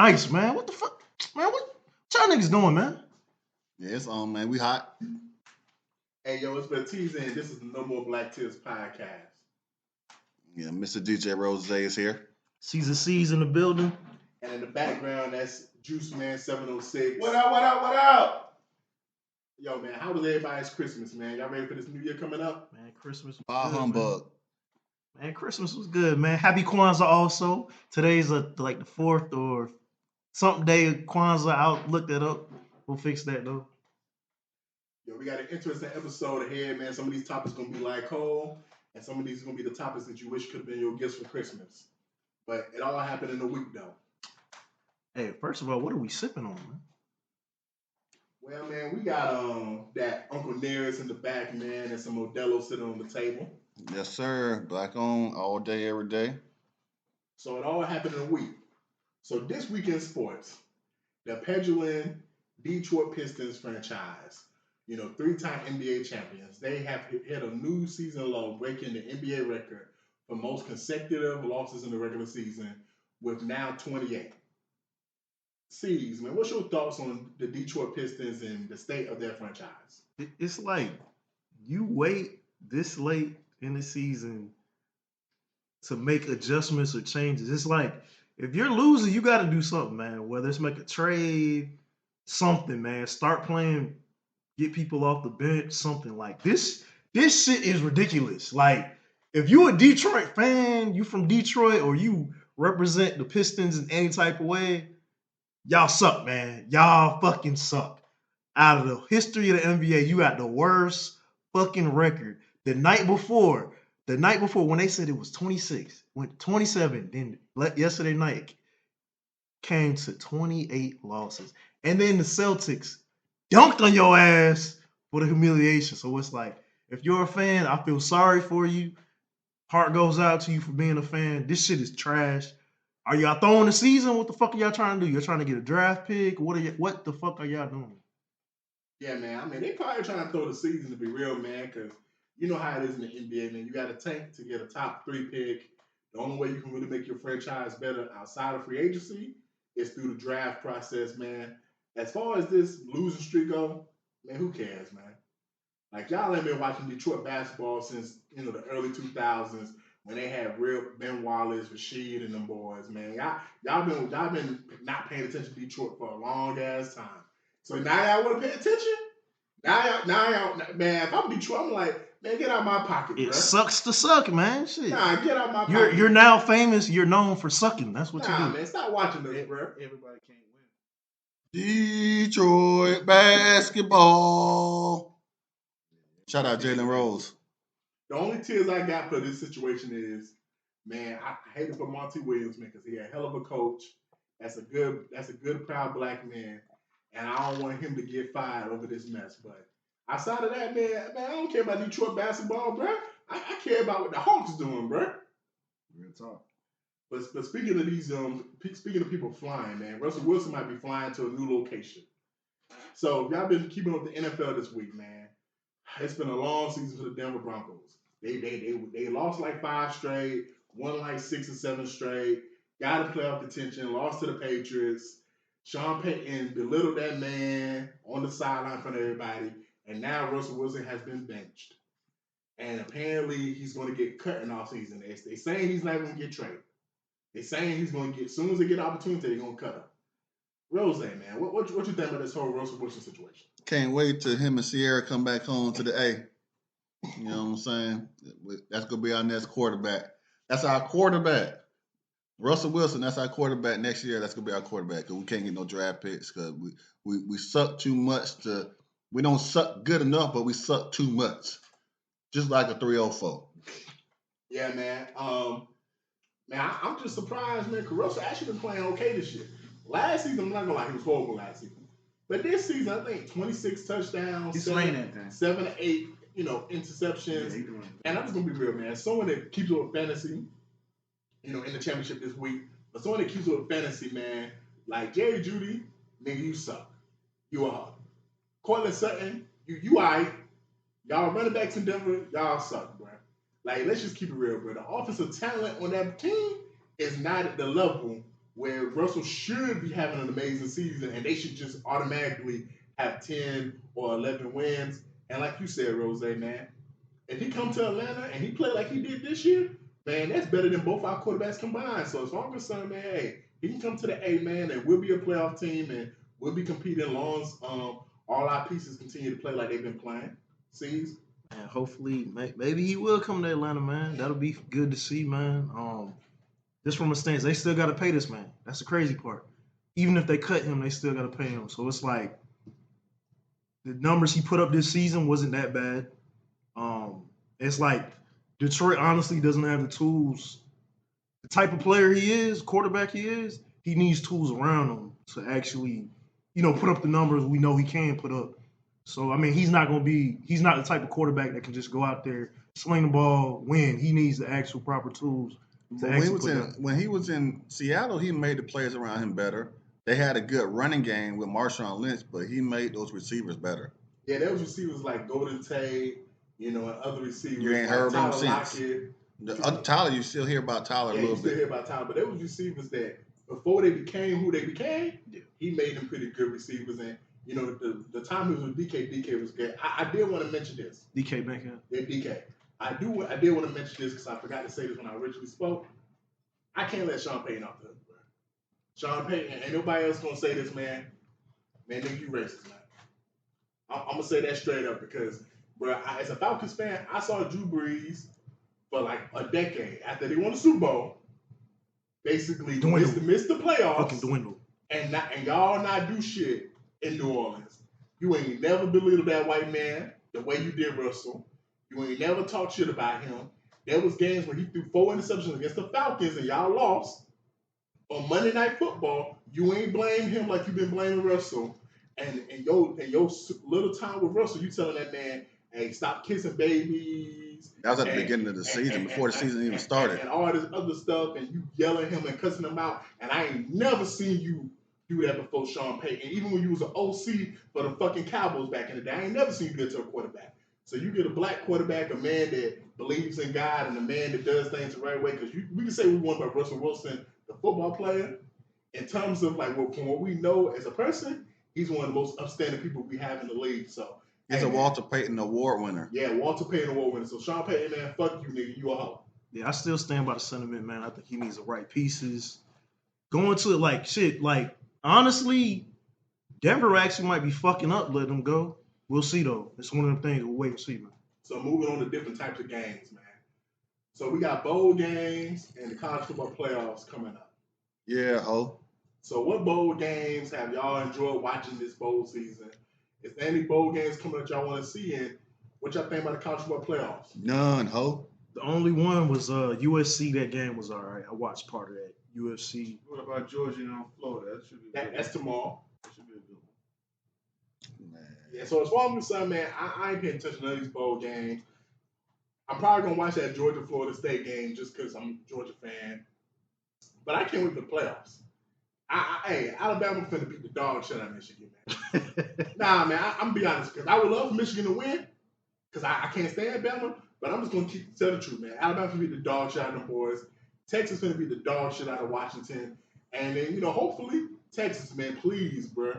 ice, man. What the fuck? Man, what y'all niggas doing, man? Yeah, it's on, man. We hot. Hey, yo, it's been teasing. This is the No More Black Tears podcast. Yeah, Mr. DJ Rose is here. Caesar C's in the building. And in the background, that's Juice Man 706. What up, what up, what up? Yo, man, how was everybody's Christmas, man? Y'all ready for this new year coming up? Man, Christmas was Bah good, humbug. Man, Christmas was good, man. Happy Kwanzaa also. Today's like the 4th or something day of Kwanzaa. I'll look that up. We'll fix that, though. Yo, we got an interesting episode ahead, man. Some of these topics going to be like cold, and some of these are going to be the topics that you wish could have been your gifts for Christmas. But it all happened in a week, though. Hey, first of all, what are we sipping on, man? Well, man, we got that Uncle Nearest in the back, man, and some Modelo sitting on the table. Yes, sir. Black on all day, every day. So it all happened in a week. So this week in sports, the petulant Detroit Pistons franchise, 3-time NBA champions, they have hit a new season low, breaking the NBA record for most consecutive losses in the regular season with now 28. C's, man, what's your thoughts on the Detroit Pistons and the state of their franchise? It's like you wait this late in the season to make adjustments or changes. It's like if you're losing, you got to do something, man. Whether it's make a trade, something, man. Start playing, get people off the bench, something like this. This shit is ridiculous. Like if you a Detroit fan, you from Detroit, or you represent the Pistons in any type of way, y'all suck, man. Y'all fucking suck. Out of the history of the NBA, you got the worst fucking record. The night before when they said it was 26, went 27, then yesterday night came to 28 losses. And then the Celtics dunked on your ass for the humiliation. So it's like, if you're a fan, I feel sorry for you. Heart goes out to you for being a fan. This shit is trash. Are y'all throwing the season? What the fuck are y'all trying to do? You're trying to get a draft pick? What the fuck are y'all doing? Yeah, man. I mean, they probably trying to throw the season, to be real, man, because you know how it is in the NBA, man. You got a tank to get a top 3 pick. The only way you can really make your franchise better outside of free agency is through the draft process, man. As far as this losing streak go, man, who cares, man? Like, y'all ain't been watching Detroit basketball since, the early 2000s when they had real Ben Wallace, Rashid, and them boys, man. Y'all been not paying attention to Detroit for a long ass time. So now y'all want to pay attention? Now y'all, man, if I'm Detroit, I'm like, man, get out of my pocket, bro. It sucks to suck, man. Shit. Nah, get out of my pocket. You're now famous. You're known for sucking. That's what you do. Man, stop watching this, bro. Everybody can't win. Detroit basketball. Shout out Jalen Rose. The only tears I got for this situation is, man, I hate it for Monty Williams, man, because he a hell of a coach. That's a good, proud black man. And I don't want him to get fired over this mess. But outside of that, man, I don't care about Detroit basketball, bro. I care about what the Hawks doing, bro. Real talk. But speaking of these, speaking of people flying, man, Russell Wilson might be flying to a new location. So if y'all been keeping up with the NFL this week, man, it's been a long season for the Denver Broncos. They lost like 5 straight, won like 6 or 7 straight, got to playoff contention, lost to the Patriots. Sean Payton belittled that man on the sideline in front of everybody, and now Russell Wilson has been benched. And apparently he's going to get cut in offseason. They saying he's not going to get traded. They saying he's going to get, as soon as they get an opportunity, they're going to cut him. Rose, man, what you think about this whole Russell Wilson situation? Can't wait till him and Sierra come back home to the A. You know what I'm saying? That's going to be our next quarterback. That's our quarterback. Russell Wilson, that's our quarterback next year. That's going to be our quarterback because we can't get no draft picks because we suck too much we don't suck good enough, but we suck too much. Just like a 304. Yeah, man. I'm just surprised, man, because Russell actually been playing okay this year. Last season, I'm not going to lie, he was horrible last season. But this season, I think 26 touchdowns, He's slaying that thing. 7 or 8, interceptions. Yeah, he doing it. And I'm just going to be real, man. Someone that keeps up with fantasy, in the championship this week, but someone that keeps up with fantasy, man, like Jerry Jeudy, nigga, you suck. You are. Cortland Sutton, you all right. Y'all running backs in Denver, y'all suck, bro. Like, let's just keep it real, bro. The offensive talent on that team is not at the level where Russell should be having an amazing season and they should just automatically have 10 or 11 wins. And like you said, Rose, man, if he come to Atlanta and he play like he did this year, man, that's better than both our quarterbacks combined. So as far as I'm concerned, man, hey, he can come to the A, man, and we'll be a playoff team and we'll be competing long as all our pieces continue to play like they've been playing. See? And hopefully, maybe he will come to Atlanta, man. That'll be good to see, man. Just from a stance, they still got to pay this man. That's the crazy part. Even if they cut him, they still got to pay him. So it's like the numbers he put up this season wasn't that bad. It's like Detroit honestly doesn't have the tools. The type of player he is, quarterback he is, he needs tools around him to actually, put up the numbers we know he can put up. So, I mean, he's not the type of quarterback that can just go out there, sling the ball, win. He needs the actual proper tools. When he was in Seattle, he made the players around him better. They had a good running game with Marshawn Lynch, but he made those receivers better. Yeah, those receivers like Golden Tate, and other receivers. You ain't like heard them Tyler since. Lockett. Tyler, you still hear about Tyler a little you still bit. hear about Tyler, but they was receivers that before they became who they became, Yeah. he made them pretty good receivers. And the time he was with DK was good. I did want to mention this. DK Metcalf. Yeah, DK. I did want to mention this because I forgot to say this when I originally spoke. I can't let Sean Payton off the hook, bro. Sean Payton, ain't nobody else gonna say this, man. Man, nigga, you racist, man. I'm gonna say that straight up because, bro, as a Falcons fan, I saw Drew Brees for like a decade after they won the Super Bowl. Basically, missed the playoffs. Fucking dwindle. And y'all not do shit in New Orleans. You ain't never belittled that white man the way you did Russell. You ain't never talk shit about him. There was games where he threw 4 interceptions against the Falcons and y'all lost. On Monday Night Football, you ain't blame him like you've been blaming Russell. And your little time with Russell, you telling that man, hey, stop kissing babies. That was at the beginning of the season, before the season even started. And all this other stuff, and you yelling him and cussing him out. And I ain't never seen you do that before Sean Payton. Even when you was an OC for the fucking Cowboys back in the day, I ain't never seen you do that to a quarterback. So you get a black quarterback, a man that believes in God, and a man that does things the right way. Because we can say we won by Russell Wilson, the football player. In terms of like from what we know as a person, he's one of the most upstanding people we have in the league. So he's a Walter Payton Award winner. Yeah, Walter Payton Award winner. So Sean Payton, man, fuck you, nigga. You a hoe. Yeah, I still stand by the sentiment, man. I think he needs the right pieces. Going to it like shit. Like honestly, Denver actually might be fucking up letting him go. We'll see though. It's one of them things we'll wait and see, man. So moving on to different types of games, man. So we got bowl games and the college football playoffs coming up. Yeah, ho. So what bowl games have y'all enjoyed watching this bowl season? Is there any bowl games coming that y'all want to see? And what y'all think about the college football playoffs? None, ho. The only one was USC. That game was all right. I watched part of that. UFC. What about Georgia and Florida? That should be That's tomorrow. That should be a good one. Man. Yeah, so as far as I'm concerned, man, I ain't paying attention to none of these bowl games. I'm probably going to watch that Georgia-Florida State game just because I'm a Georgia fan. But I can't wait for the playoffs. Hey, Alabama finna beat the dog shit out of Michigan, man. Nah, man, I'm going to be honest. Because I would love for Michigan to win because I can't stand Alabama. But I'm just going to tell the truth, man. Alabama finna beat the dog shit out of them boys. Texas finna beat the dog shit out of Washington. And then, hopefully, Texas, man, please, bro.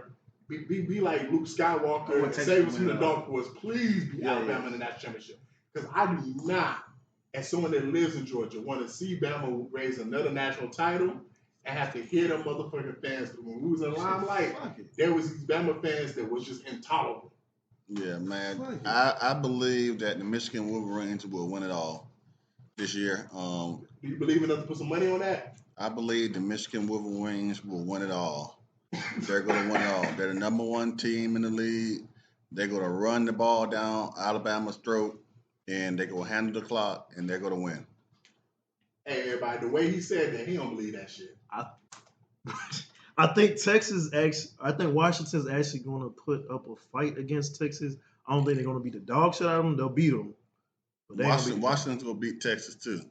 Be like Luke Skywalker and save us from the dark horse. Please be Alabama in the national championship. Because I do not, as someone that lives in Georgia, want to see Bama raise another national title and have to hear them motherfucking fans. When we was in Limelight, there was these Bama fans that was just intolerable. Yeah, man. I believe that the Michigan Wolverines will win it all this year. Do you believe enough to put some money on that? I believe the Michigan Wolverines will win it all. They're going to win it all. They're the number one team in the league. They're going to run the ball down Alabama's throat, and they're going to handle the clock, and they're going to win. Hey, everybody, the way he said that, he don't believe that shit. I think Washington's actually going to put up a fight against Texas. I don't think they're going to beat the dog shit out of them. They'll beat them. But Washington's going to beat Texas, too.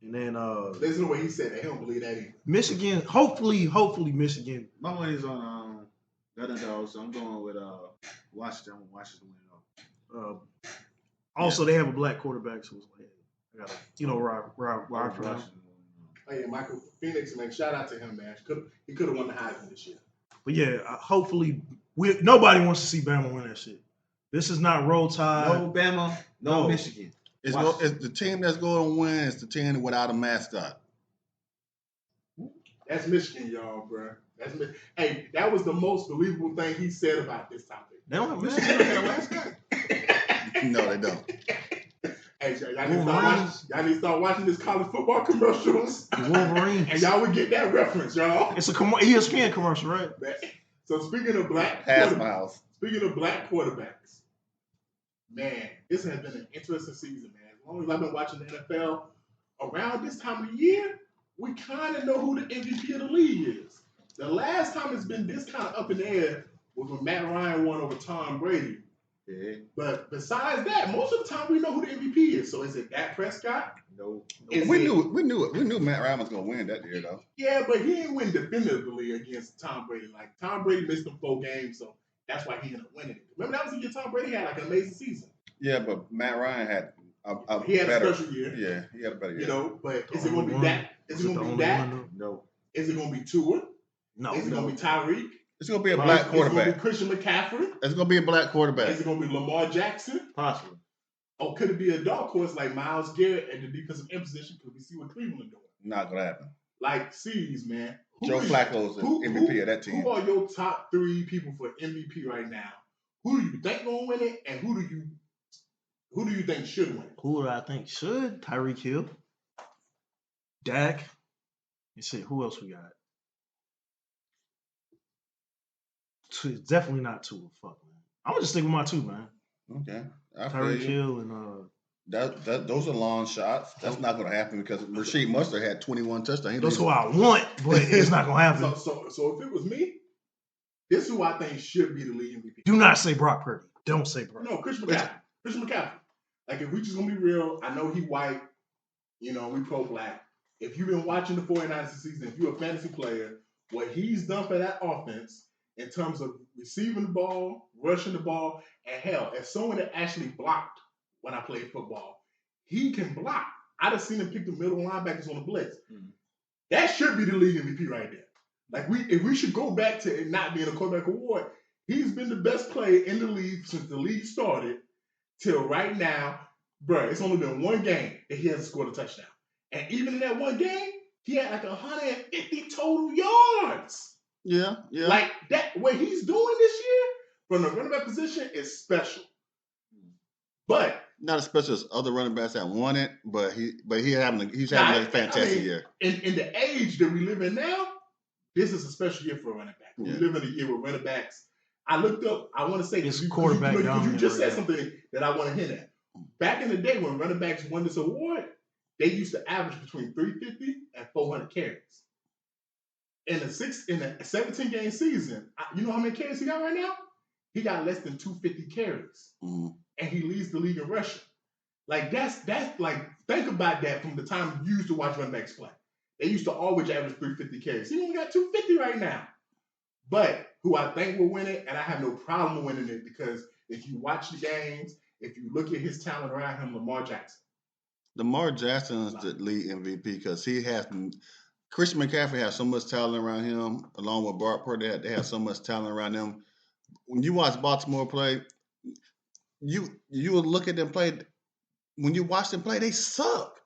And then listen to the way he said that. He don't believe that either. Michigan, hopefully Michigan. My money's on Gun Dogs, so I'm going with Washington. I want Washington to win it all. Also, they have a black quarterback, so it's like I gotta, ride for them. Oh yeah, Michael Phoenix, man. Shout out to him, man. He could have won the Heisman this year. But yeah, hopefully, nobody wants to see Bama win that shit. This is not Roll Tide. No Bama, no Michigan. It's the team that's going to win is the team without a mascot. That's Michigan, y'all, bro. Hey, that was the most believable thing he said about this topic. They don't have Michigan. No, they don't. Hey, y'all need to start watching this college football commercials. Wolverines. And y'all would get that reference, y'all. It's a ESPN commercial, right? So speaking of black quarterbacks, man, this has been an interesting season, man. As long as I've been watching the NFL, around this time of the year, we kind of know who the MVP of the league is. The last time it's been this kind of up in the air was when Matt Ryan won over Tom Brady. Yeah. But besides that, most of the time we know who the MVP is. So is it Dak Prescott? No. We knew Matt Ryan was gonna win that year though. Yeah, but he didn't win definitively against Tom Brady. Like Tom Brady missed them 4 games, so that's why he ended up winning it. Remember that was the year Tom Brady had like an amazing season. Yeah, but Matt Ryan had he had better, a special year. Yeah, he had a better year. You know, but is it gonna be Dak? Is it gonna be Dak? No. Is it gonna be Tua? No. Is it gonna be Tyreek? It's gonna be a black quarterback. Is it gonna be Christian McCaffrey? It's gonna be a black quarterback. Is it gonna be Lamar Jackson? Possibly. Or could it be a dark horse like Myles Garrett at the defensive end position? Because we see what Cleveland doing. Not gonna happen. Like, C's, man. Joe Flacco's the MVP of that team. Who are your top 3 people for MVP right now? Who do you think gonna win it, and who do you think should win it? Who do I think should? Tyreek Hill, Dak. Let's see, who else we got? Definitely not Tua. Fuck, man. I'm gonna just stick with my 2, man. Okay, Tyreek Hill and those are long shots. That's not gonna happen because Rasheed Mustard had 21 touchdowns. That's who I want, but it's not gonna happen. So if it was me, this is who I think should be the league MVP. Do not say Brock Purdy. Don't say Brock. No, Christian McCaffrey. Like, if we just gonna be real, I know he white. You know, we pro-black. If you've been watching the 49ers this season, if you're a fantasy player, what he's done for that offense in terms of receiving the ball, rushing the ball, and hell, as someone that actually blocked when I played football, he can block. I done seen him pick the middle linebackers on the blitz. Mm-hmm. That should be the league MVP right there. Like, if we should go back to it not being a quarterback award, he's been the best player in the league since the league started till right now. Bruh, it's only been 1 game that he hasn't scored a touchdown. And even in that 1 game, he had like 150 total yards. Yeah. Like, that, what he's doing this year from the running back position is special. But not as special as other running backs that won it, but he's having a fantastic year. In the age that we live in now, this is a special year for a running back. Yeah. We live in a year where running backs. I looked up. I want to say it's quarterback. You just said something that I want to hint at. Back in the day when running backs won this award, they used to average between 350 and 400 carries. In a 17-game season, you know how many carries he got right now? He got less than 250 carries, and he leads the league in rushing. Like that's like, think about that from the time you used to watch running backs play. They used to always average 350 carries. He only got 250 right now. But who I think will win it, and I have no problem winning it because if you watch the games, if you look at his talent around him, Lamar Jackson. Lamar Jackson is the lead MVP because Christian McCaffrey has so much talent around him, along with Brock Purdy. They have so much talent around them. When you watch Baltimore play, you will look at them play. When you watch them play, they suck.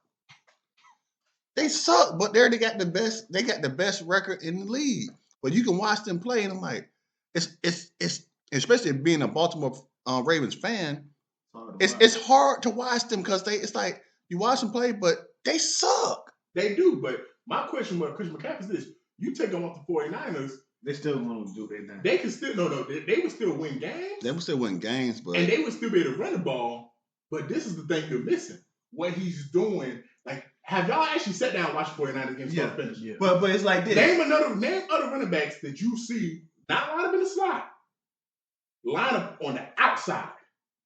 They suck, but they got the best. They got the best record in the league. But you can watch them play, and I'm like, it's especially being a Baltimore Ravens fan, it's hard to watch them because it's like you watch them play, but they suck. They do, but my question with Christian McCaffrey is this: you take them off the 49ers, they still going to do their thing. They can still they would still win games. They would still win games, but and they would still be able to run the ball. But this is the thing you're missing: what he's doing. Like, have y'all actually sat down and watched 49ers games start to finish? Yeah. But it's like this. Name other running backs that you see not line up in the slot, line up on the outside.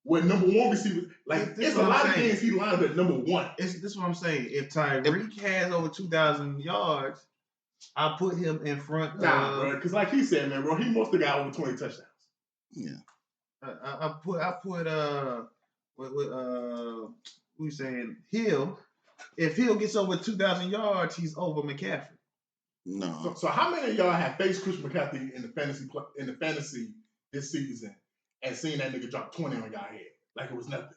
Where number 1 receiver, like it's a lot of games he lined up at number 1. This is what I'm saying. If Tyreek has over 2,000 yards, I'll put him in front. Bro, because like he said, man, bro, he must have got over 20 touchdowns. Yeah. I put who's saying Hill If Hill gets over 2,000 yards, he's over McCaffrey. No. So how many of y'all have faced Christian McCaffrey in the fantasy this season and seen that nigga drop 20 on y'all head like it was nothing?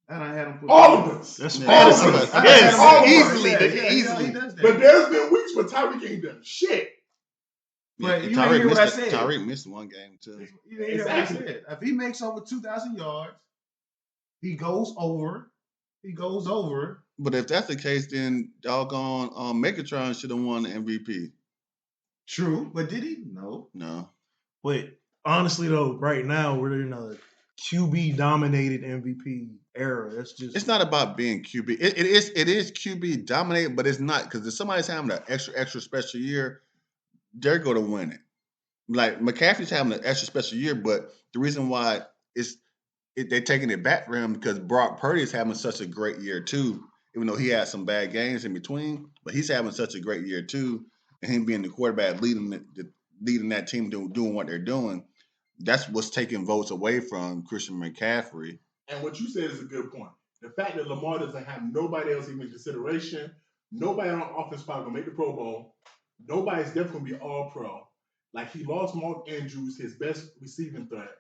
And I had him put All of us. That's Yeah, fantasy. all of us. Yes, All of us. easily, Yeah, easily. he does that. But there's been weeks where Tyreek ain't done shit. But Yeah, you didn't hear what I said. Tyreek missed one game too. You didn't hear what I Exactly. said. If he makes over 2,000 yards, he goes over. But if that's the case, then doggone Megatron should have won the MVP. True, but did he? No. No. But honestly, though, right now we're in a QB dominated MVP era. That's just It's not about being QB. It is QB dominated, but it's not, because if somebody's having an extra special year, they're going to win it. Like McCaffrey's having an extra special year, but the reason why they're taking it back for him because Brock Purdy is having such a great year too. Even though he had some bad games in between, but he's having such a great year too, and him being the quarterback leading that team doing what they're doing, that's what's taking votes away from Christian McCaffrey. And what you said is a good point. The fact that Lamar doesn't have nobody else even in consideration, nobody on offense probably gonna make the Pro Bowl, nobody's definitely gonna be all pro. Like he lost Mark Andrews, his best receiving threat.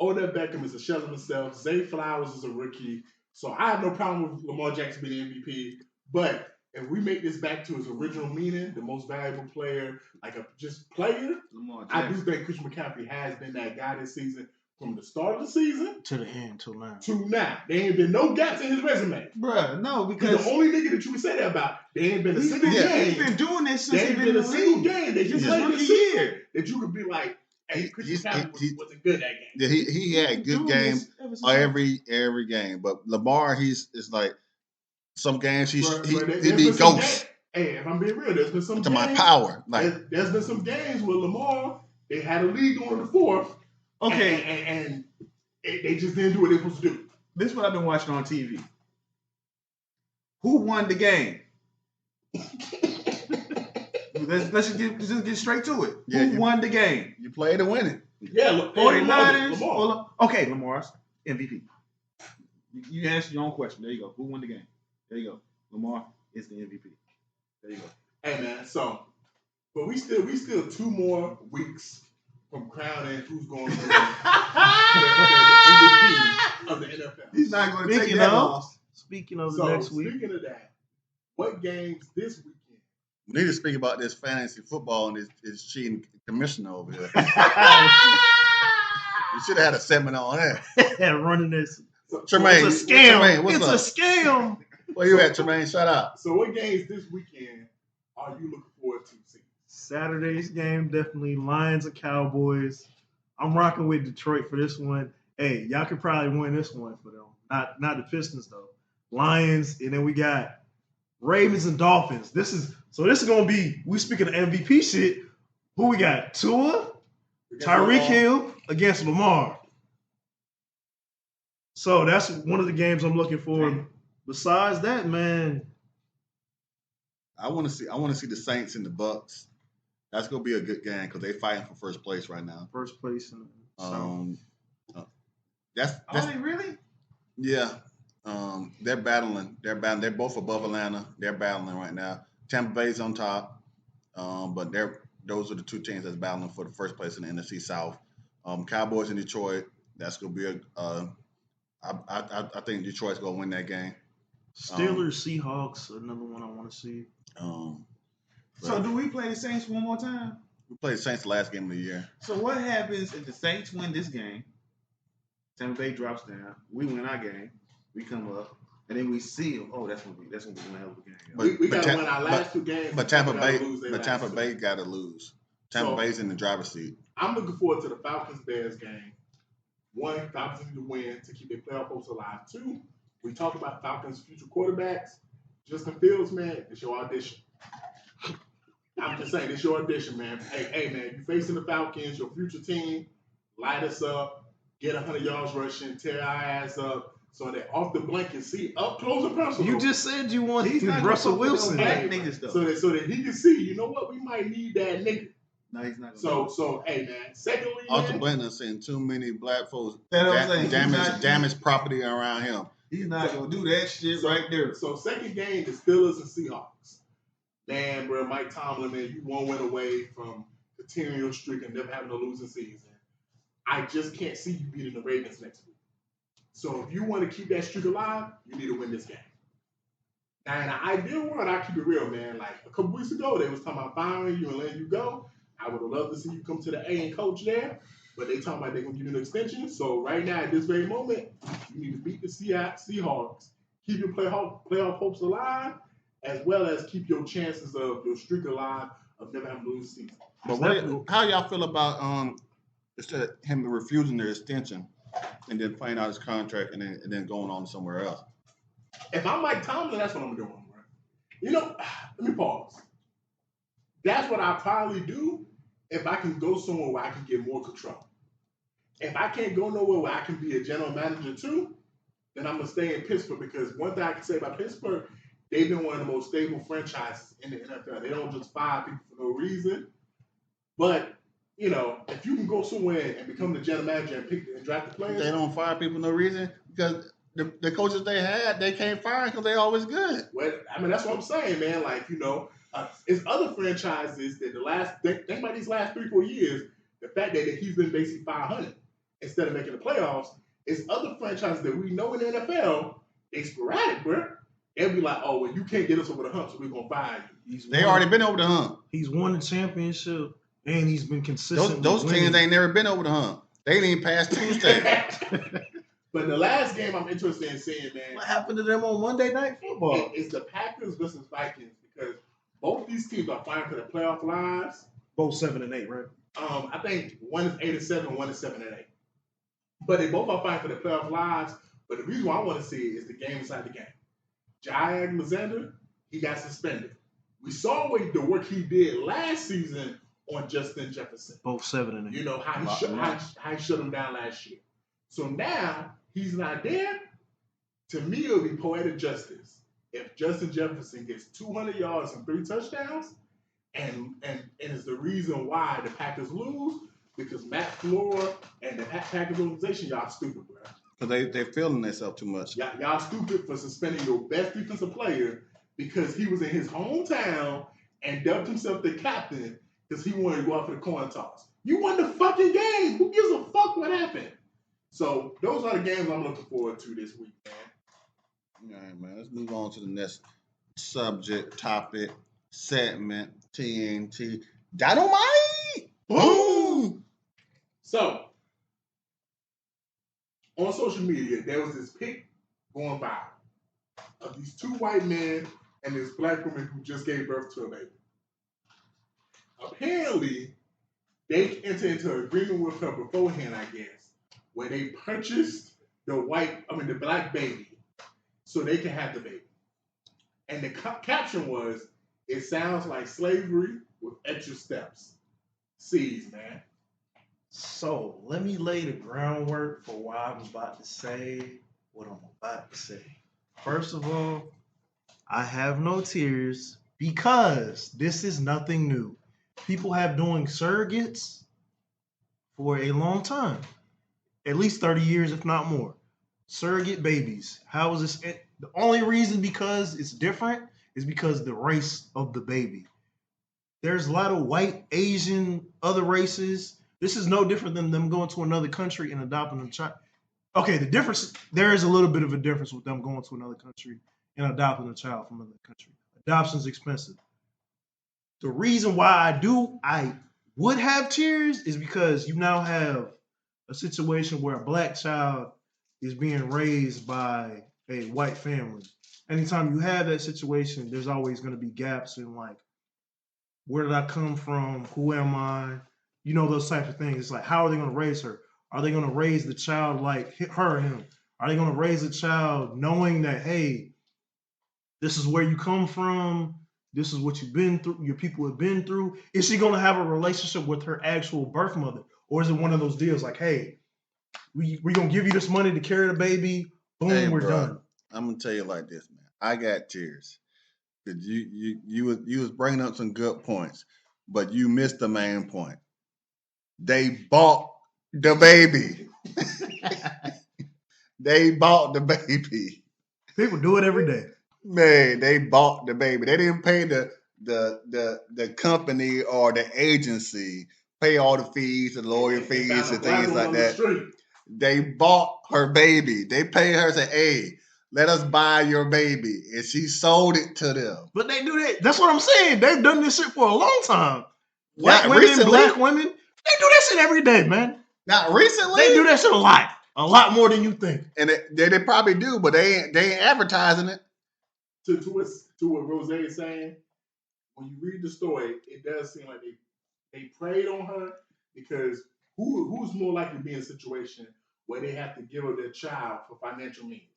Odell Beckham is a shell of himself. Zay Flowers is a rookie. So I have no problem with Lamar Jackson being the MVP. But if we make this back to his original meaning, the most valuable player, like a just player, Lamar I do Jackson. think Christian McCaffrey has been that guy this season from the start of the season to the end till now. to now. There ain't been no gaps in his resume. Bruh, no, Because because the only nigga that you can say that about, there ain't been a he's single been, game. he's been doing this since There he's ain't been been in a the single league. game that you This is played rookie this season year. that you could be like, hey, Christian McCaffrey wasn't good that game. Yeah, he had good Doing games this ever since- every game, but Lamar, it's like some games he But be there's been some ghosts. games- Hey, if I'm being real, there's been some To my games. power, like There's been some games where Lamar, they had a lead going to the fourth. Okay, And they just didn't do what they were supposed to do. this is what I've been watching on TV. Who won the game? Let's just get straight to it. Yeah, Who won the game? you play to win it. Yeah, 49ers. Lamar. Okay, Lamar's MVP. You answered your own question. There you go. Who won the game? There you go. Lamar is the MVP. There you go. Hey man, so but we still 2 more weeks from crowning who's going to be the MVP of the NFL. He's not going to take Speaking that of- loss. Speaking of the So next week, speaking of that, what games this weekend? We need to speak about this fantasy football and this cheating commissioner over here. You should have had a segment on that. running this, Tremaine, it's a scam. Tremaine, what's It's up? a scam. Where you at, Tremaine? Shut up. So what games this weekend are you looking forward to seeing? Saturday's game, definitely Lions and Cowboys. I'm rocking with Detroit for this one. Hey, y'all could probably win this one for them. Not the Pistons though. Lions, and then we got Ravens and Dolphins. This is gonna be, we speaking of MVP shit. Who we got? Tua, Tyreek Hill against Lamar. So that's one of the games I'm looking for. Besides that, man, I want to see the Saints and the Bucks. That's gonna be a good game because they fighting for first place right now. first place in the South. That's Are they really? yeah. They're battling. They're both above Atlanta. They're battling right now. Tampa Bay's on top, but those are the two teams that's battling for the first place in the NFC South. Cowboys in Detroit. That's gonna be I think Detroit's gonna win that game. Steelers, Seahawks, another one I want to see. So do we play the Saints one more time? We played Saints the last game of the year. So what happens if the Saints win this game? Tampa Bay drops down. We win our game. We come up, and then we seal. Oh, that's gonna be one hell of a game. We got to Ta- win our last 2 games. But Tampa gotta Bay, lose their but last Tampa 2. Bay got to lose. Tampa So- Bay's in the driver's seat. I'm looking forward to the Falcons-Bears game. 1, Falcons need to win to keep their playoff hopes alive. 2, we talk about Falcons' future quarterbacks. Justin Fields, man, it's your audition. I'm just saying, it's your audition, man. Hey, man, you facing the Falcons, your future team, light us up, get 100 yards rushing, tear our ass up, so that off the blanket, see up close and personal. You just said you want He's not gonna Russell fuck with Wilson. those black Hey, niggas though. so that he can see, you know what, we might need that nigga. No, he's not. Gonna So hey, man. Secondly, Arthur man, Blanton saying too many black folks That's what I'm saying. He's not- damage property around him. He's not gonna do that shit So- right there. So second game, the Steelers and Seahawks. Man, bro, Mike Tomlin, man, you one win away from continuing your streak and never having a losing season. I just can't see you beating the Ravens next week. So if you want to keep that streak alive, you need to win this game. Now, in an ideal world, I keep it real, man. Like a couple weeks ago, they was talking about firing you and letting you go. I would have loved to see you come to the A and coach there, but they talking about they're gonna give you an extension. So right now, at this very moment, you need to beat the Seahawks, keep your playoff hopes alive, as well as keep your chances of your streak alive of never having to lose a season. But how y'all feel about instead of him refusing the extension and then playing out his contract and then going on somewhere else? If I'm Mike Tomlin, that's what I'm doing, bro. You know, let me pause. That's what I probably do if I can go somewhere where I can get more control. If I can't go nowhere where I can be a general manager too, then I'm gonna stay in Pittsburgh, because one thing I can say about Pittsburgh, they've been one of the most stable franchises in the NFL. They don't just fire people for no reason. But you know, if you can go somewhere and become the general manager and pick and draft the players, They don't fire people no reason because the coaches they had, they can't fire because they always good. well, I mean, that's what I'm saying, man. Like, you know, it's other franchises that think about these last 3-4 years, the fact that he's been basically 500 instead of making the playoffs. It's other franchises that we know in the NFL, they sporadic, bro. They'll be like, oh, well, you can't get us over the hump, so we're going to fire you. They already been over the hump. He's won the championship, and he's been consistent. Those teams ain't never been over the hump. They didn't even pass Tuesday. But the last game I'm interested in seeing, man, What happened to them on Monday Night Football? is the Packers versus Vikings, because both these teams are fighting for the playoff lives. Both 7-8, right? I think one is 8-7, one is 7-8. But they both are fighting for the playoff lives. But the reason why I want to see it is the game inside the game. Jair Alexander, he got suspended. We saw the work he did last season on Justin Jefferson. Both 7-8. You know, how he shut him down last year. So now he's not there. To me, it'll be poetic justice if Justin Jefferson gets 200 yards and 3 touchdowns, and is the reason why the Packers lose, because Matt Flora and the Packers organization, y'all stupid, bro. Because they feeling themselves too much. Y'all stupid for suspending your best defensive player because he was in his hometown and dubbed himself the captain because he wanted to go out for the coin toss. You won the fucking game. Who gives a fuck what happened? So those are the games I'm looking forward to this week, man. All right, man. Let's move on to the next subject, topic, segment, TNT. Dynamite! Boom! So, on social media, there was this pic going viral of these 2 white men and this black woman who just gave birth to a baby. Apparently, they entered into an agreement with her beforehand, I guess, where they purchased the black baby so they can have the baby. And the caption was, "It sounds like slavery with extra steps." C's, man. So let me lay the groundwork for what I'm about to say, what I'm about to say. First of all, I have no tears because this is nothing new. People have doing surrogates for a long time, at least 30 years, if not more. Surrogate babies. How is this? The only reason because it's different is because the race of the baby. There's a lot of white, Asian, other races. This is no different than them going to another country and adopting a child. Okay, the difference, there is a little bit of a difference with them going to another country and adopting a child from another country. Adoption is expensive. The reason why I would have tears is because you now have a situation where a black child is being raised by a white family. Anytime you have that situation, there's always going to be gaps in like, where did I come from? Who am I? You know, those types of things. It's like, how are they going to raise her? Are they going to raise the child like her or him? Are they going to raise the child knowing that, hey, this is where you come from, this is what you've been through, your people have been through? Is she going to have a relationship with her actual birth mother? Or is it one of those deals like, hey, we're going to give you this money to carry the baby, boom, Hey, we're bro, done. I'm gonna tell you like this, man. I got tears. Cause you was bringing up some good points, but you missed the main point. They bought the baby. They bought the baby. People do it every day. Man, they bought the baby. They didn't pay the company or the agency pay all the fees, the lawyer And fees, found a and black things woman like on the that. street. They bought her baby. They paid her, say, "Hey, let us buy your baby," and she sold it to them. But they do that. That's what I'm saying. They've done this shit for a long time. White Not women, recently. black women, they do that shit every day, man. Not recently. They do that shit a lot more than you think. And they probably do, but they ain't advertising it. To what Rose is saying, when you read the story, it does seem like they preyed on her because who's more likely to be in a situation where they have to give up their child for financial means?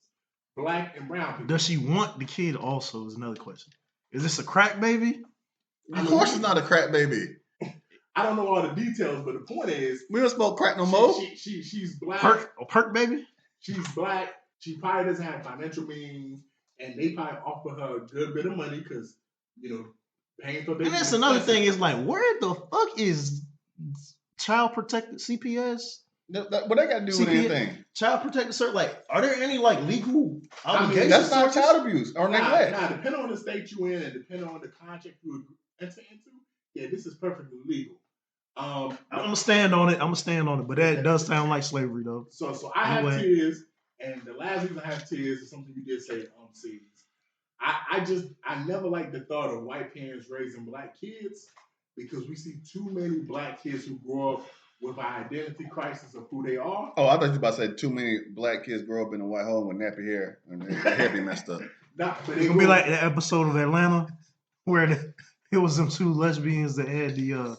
Black and brown people. Does she want the kid also is another question. Is this a crack baby? Of course, it's not a crack baby. I don't know all the details, but the point is, We don't smoke crack no more. she's black. Perk baby? She's black. She probably doesn't have financial means, and they probably offer her a good bit of money because, paying for babies. And that's another thing is like, where the fuck is child protected CPS? What they got to do with anything? Child protected cert, like, are there any like legal obligations? That's not child abuse or neglect. Now, depending on the state you in and depending on the contract you enter into, yeah, this is perfectly legal. I'm gonna stand on it. But that does sound like slavery, though. So I have tears, and the last reason I have tears is something you did say on series. I never liked the thought of white parents raising black kids because we see too many black kids who grow up with an identity crisis of who they are. Oh, I thought you were about to say too many black kids grow up in a white home with nappy hair and their hair be messed up. It's gonna be like the episode of Atlanta where it was them two lesbians that had the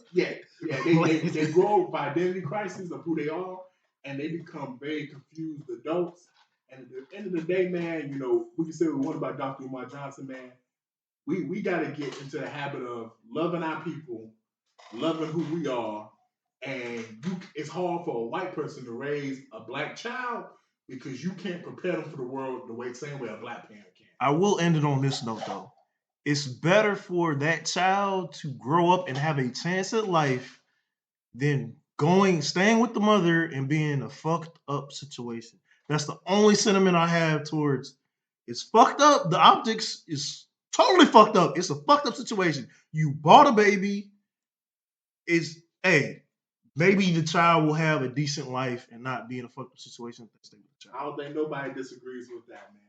they grow up with identity crisis of who they are, and they become very confused adults. And at the end of the day, man, we can say what we want about Dr. Umar Johnson, man. We got to get into the habit of loving our people, loving who we are, and it's hard for a white person to raise a black child because you can't prepare them for the world the same way a black parent can. I will end it on this note, though. It's better for that child to grow up and have a chance at life than staying with the mother and being in a fucked up situation. That's the only sentiment I have towards it's fucked up. The optics is totally fucked up. It's a fucked up situation. You bought a baby. Maybe the child will have a decent life and not be in a fucked up situation. I don't think nobody disagrees with that, man.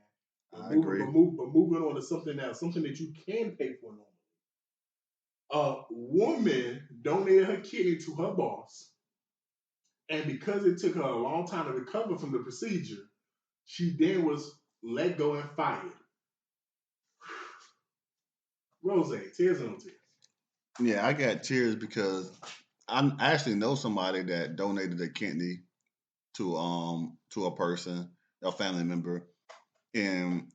I agree. But moving on to something else, something that you can pay for normally. A woman donated her kidney to her boss, and because it took her a long time to recover from the procedure, she then was let go and fired. Rose, tears on tears. Yeah, I got tears because I actually know somebody that donated a kidney to a person, a family member, and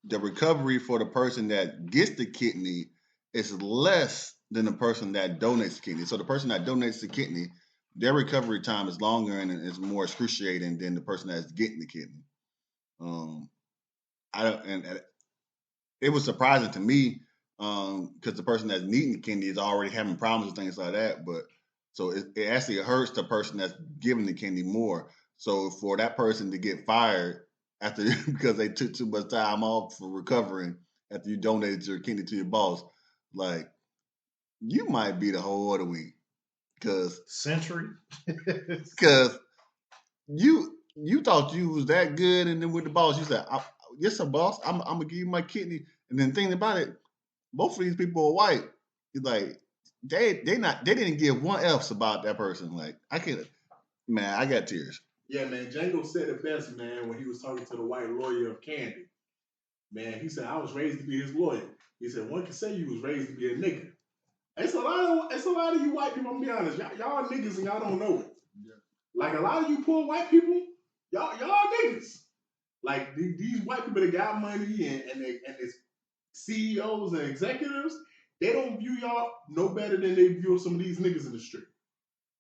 the recovery for the person that gets the kidney is less than the person that donates the kidney. So the person that donates the kidney, their recovery time is longer and it's more excruciating than the person that's getting the kidney. It was surprising to me because the person that's needing the kidney is already having problems with things like that. But so it actually hurts the person that's giving the kidney more. So for that person to get fired after because they took too much time off for recovering after you donated your kidney to your boss, like you might be the whole other week because you thought you was that good, and then with the boss you said, "Yes, sir, boss, I'm gonna give you my kidney." And then thinking about it, both of these people are white. It's like they didn't give one else about that person. Like I got tears. Yeah, man. Django said it best, man, when he was talking to the white lawyer of Candy. Man, he said, I was raised to be his lawyer. He said, one can say you was raised to be a nigga. It's a lot of you white people, I'm gonna be honest. Y'all niggas and y'all don't know it. Yeah. Like a lot of you poor white people, y'all niggas. Like these white people that got money and it's CEOs and executives, they don't view y'all no better than they view some of these niggas in the street.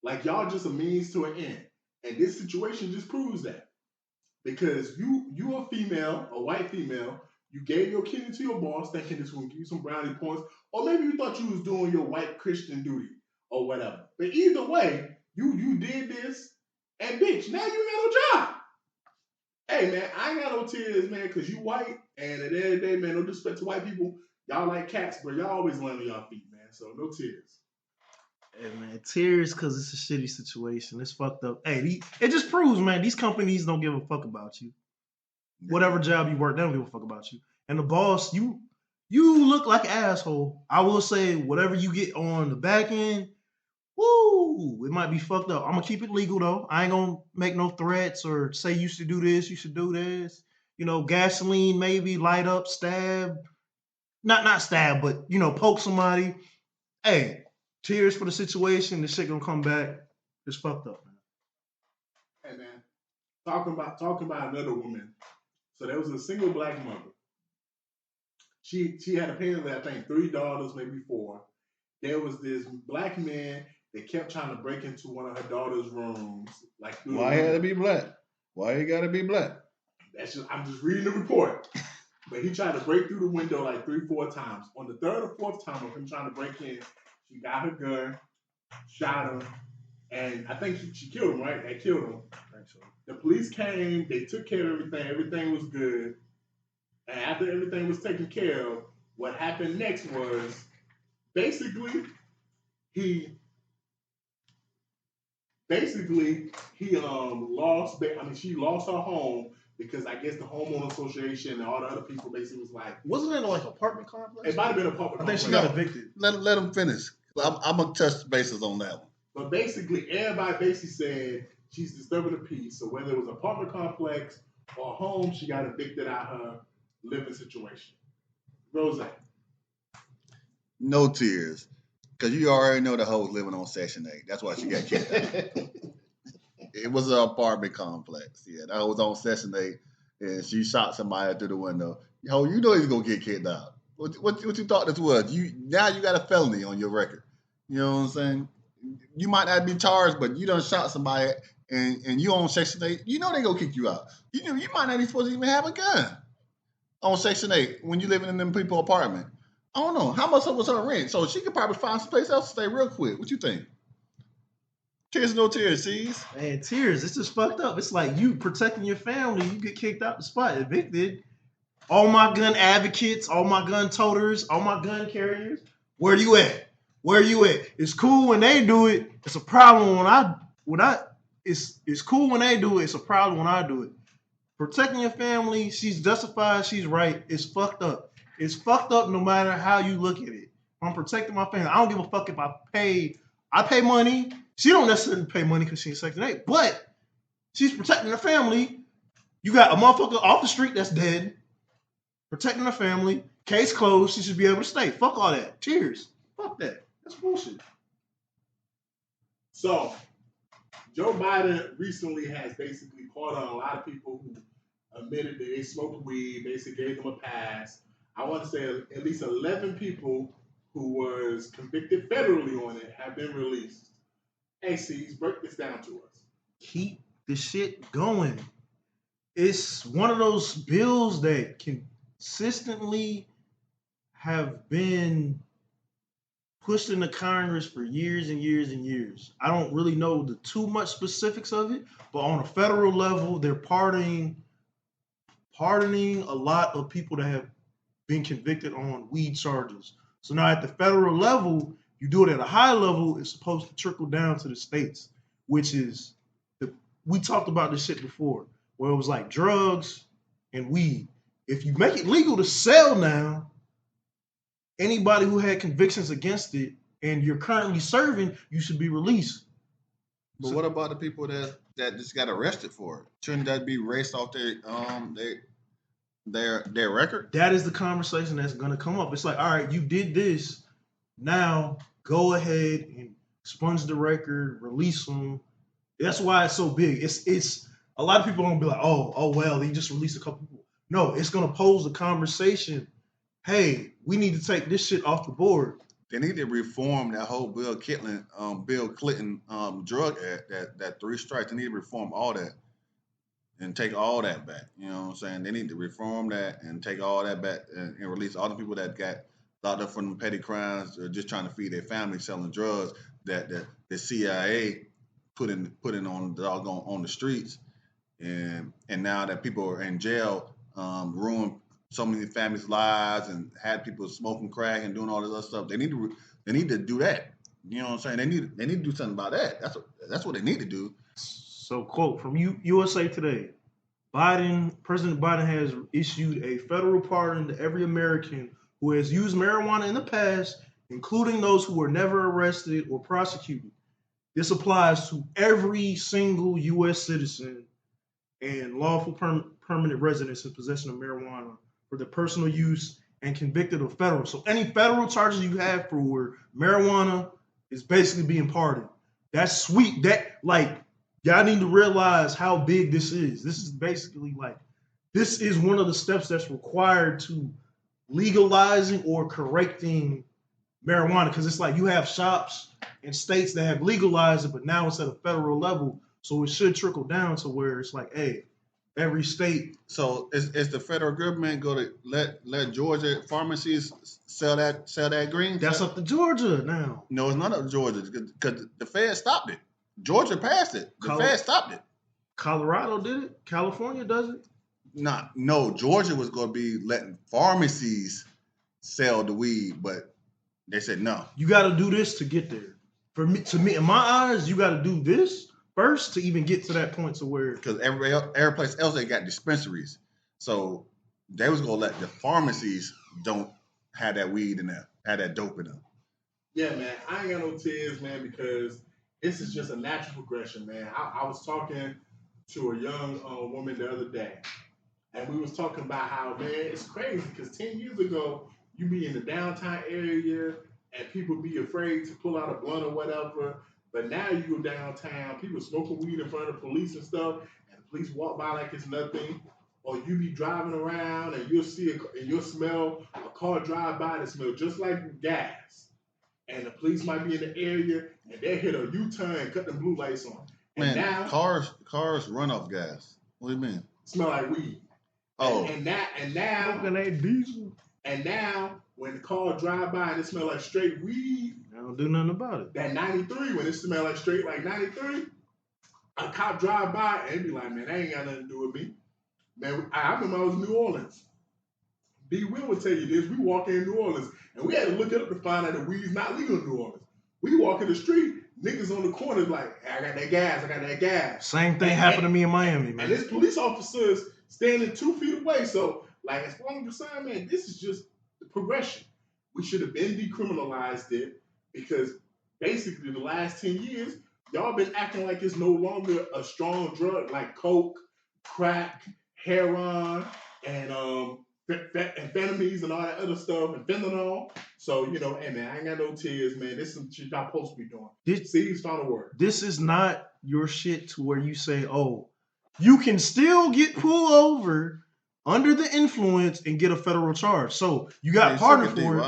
Like y'all just a means to an end. And this situation just proves that. Because you a female, a white female, you gave your kidney to your boss thinking this will give you some brownie points, or maybe you thought you was doing your white Christian duty or whatever. But either way, you did this, and bitch, now you ain't got no job. Hey man, I ain't got no tears, man, because you white, and at the end of the day, man, no disrespect to white people, y'all like cats, but y'all always land on y'all feet, man. So no tears. Hey man, tears because it's a shitty situation. It's fucked up. Hey, it just proves, man, these companies don't give a fuck about you. Whatever job you work, they don't give a fuck about you. And the boss, you look like an asshole. I will say, whatever you get on the back end, woo, it might be fucked up. I'm gonna keep it legal though. I ain't gonna make no threats or say you should do this, you should do this. You know, gasoline maybe, light up, stab. Not stab, but poke somebody. Hey, cheers for the situation. This shit gonna come back. It's fucked up, man. Hey man, talking about another woman. So there was a single black mother. She had apparently, I think, 3 daughters, maybe 4. There was this black man that kept trying to break into one of her daughter's rooms, like through Why the had to window. be black? Why you gotta be black? I'm just reading the report. But he tried to break through the window like 3-4 times. On the 3rd or 4th time of him trying to break in, she got her gun, shot him, and I think she killed him, right? They killed him. I think so. The police came, they took care of everything, everything was good. And after everything was taken care of, what happened next was basically he lost. I mean, she lost her home because I guess the homeowner association and all the other people basically was like, Wasn't it like apartment complex? it might have been a public. I think she complex. got evicted. Let him finish. I'm gonna touch bases on that one. But basically, everybody basically said she's disturbing the peace. So whether it was an apartment complex or a home, she got evicted out her living situation. Rose. No tears, because you already know the hoe's living on Section 8. That's why she got kicked out. It was an apartment complex. Yeah, that was on Section 8, and she shot somebody through the window. Yo, you know he's gonna get kicked out. What you thought this was? You got a felony on your record. You know what I'm saying? You might not be charged, but you done shot somebody, and you on Section 8. You know they gonna kick you out. You might not be supposed to even have a gun on Section 8 when you living in them people apartment. I don't know how much was her rent, so she could probably find some place else to stay real quick. What you think? Tears, no tears, sees. Man, tears. It's just fucked up. It's like you protecting your family, you get kicked out the spot, evicted. All my gun advocates, all my gun toters, all my gun carriers. Where you at? Where you at? It's cool when they do it. It's a problem it's cool when they do it. It's a problem when I do it. Protecting your family, she's justified, she's right. It's fucked up. It's fucked up no matter how you look at it. I'm protecting my family. I don't give a fuck if I pay money. She don't necessarily pay money because she's Section 8, but she's protecting her family. You got a motherfucker off the street that's dead, protecting her family. Case closed. She should be able to stay. Fuck all that. Cheers. Fuck that. That's bullshit. So, Joe Biden recently has basically called on a lot of people who admitted that they smoked weed, basically gave them a pass. I want to say at least 11 people who was convicted federally on it have been released. Hey, C's, break this down to us. Keep the shit going. It's one of those bills that consistently have been pushed into Congress for years and years and years. I don't really know the too much specifics of it, but on a federal level, they're pardoning a lot of people that have been convicted on weed charges. So now at the federal level, you do it at a high level, it's supposed to trickle down to the states, which is, we talked about this shit before, where it was like drugs and weed. If you make it legal to sell now, anybody who had convictions against it and you're currently serving, you should be released. But what about the people that just got arrested for it? Shouldn't that be erased off their record? That is the conversation that's going to come up. It's like, all right, you did this. Now go ahead and expunge the record, release them. That's why it's so big. It's a lot of people are gonna be like, oh well, they just released a couple people. No, it's gonna pose the conversation. Hey, we need to take this shit off the board. They need to reform that whole Bill Clinton drug act, that 3 strikes. They need to reform all that and take all that back. You know what I'm saying? They need to reform that and take all that back and release all the people that got locked up for them petty crimes or just trying to feed their family selling drugs that the CIA put in on the streets. and now that people are in jail, ruined so many families' lives and had people smoking crack and doing all this other stuff. They need to do that. You know what I'm saying? They need to do something about that. That's what they need to do. So, quote from USA Today: President Biden has issued a federal pardon to every American who has used marijuana in the past, including those who were never arrested or prosecuted. This applies to every single U.S. citizen and lawful permanent residents in possession of marijuana for their personal use and convicted of federal. So any federal charges you have for marijuana is basically being pardoned. That's sweet. Y'all need to realize how big this is. This is basically this is one of the steps that's required to legalizing or correcting marijuana, because it's like you have shops in states that have legalized it, but now it's at a federal level, so it should trickle down to where it's like, hey, every state. So is the federal government going to let Georgia pharmacies sell that green? That's up to Georgia now. No, it's not up to Georgia because the Fed stopped it. Georgia passed it. The Fed stopped it. Colorado did it. California does it. No, Georgia was going to be letting pharmacies sell the weed, but they said no. You got to do this to get there. To me, in my eyes, you got to do this first to even get to that point to where. Because every place else they got dispensaries, so they was going to let the pharmacies don't have that weed in there, have that dope in them. Yeah, man, I ain't got no tears, man, because this is just a natural progression, man. I was talking to a young woman the other day, and we was talking about how, man, it's crazy because 10 years ago, you be in the downtown area and people be afraid to pull out a blunt or whatever, but now you go downtown, people smoking weed in front of the police and stuff, and the police walk by like it's nothing, or you be driving around and you'll see and you'll smell a car drive by that smell just like gas, and the police might be in the area and they hit a U-turn and cut the blue lights on. And Man, now cars run off gas. What do you mean? smell like weed. Oh, And now Smoking that diesel. And now, when the car drive by and it smell like straight weed, I don't do nothing about it. that 93, when it smell like straight like 93, a cop drive by and be like, man, that ain't got nothing to do with me. Man, I remember I was in New Orleans. D. Will will tell you this. We walk in New Orleans, and we had to look it up to find out that weed's not legal in New Orleans. We walk in the street, niggas on the corner like, hey, I got that gas. Same thing happened to me in Miami, man. And this police officer is standing 2 feet away. So, like, as long as you're saying, man, this is just the progression. We should have been decriminalized it because basically the last 10 years, y'all been acting like it's no longer a strong drug like coke, crack, heroin, and amphetamines and all that other stuff, and fentanyl. So, hey, man, I ain't got no tears, man. This is some shit y'all supposed to be doing. Steve's final word. This is not your shit to where you say, oh, you can still get pulled over under the influence and get a federal charge. So you got pardoned for it,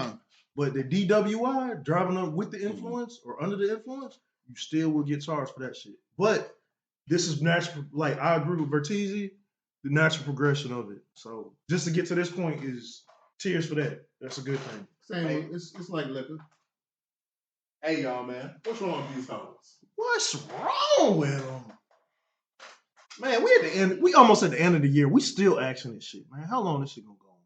but the DWI, driving up with the influence or under the influence, you still will get charged for that shit. But this is natural. Like, I agree with Bertizzi, the natural progression of it. So just to get to this point is tears for that. That's a good thing. Same. It's like liquor. Hey, y'all, man. What's wrong with these hoes? What's wrong with them? Man, we at the end. We almost at the end of the year. We still action this shit, man. How long this shit gonna go on?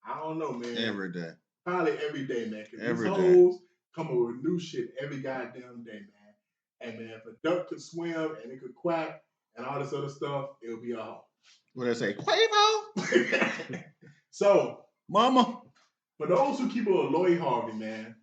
I don't know, man. every day. Probably every day, man. Because Every these day. hoes come up with new shit every goddamn day, man. And, man, if a duck could swim and it could quack and all this other stuff, it would be a hoe. What did I say? Quavo, So, mama. for those who keep up with Lori Harvey, man,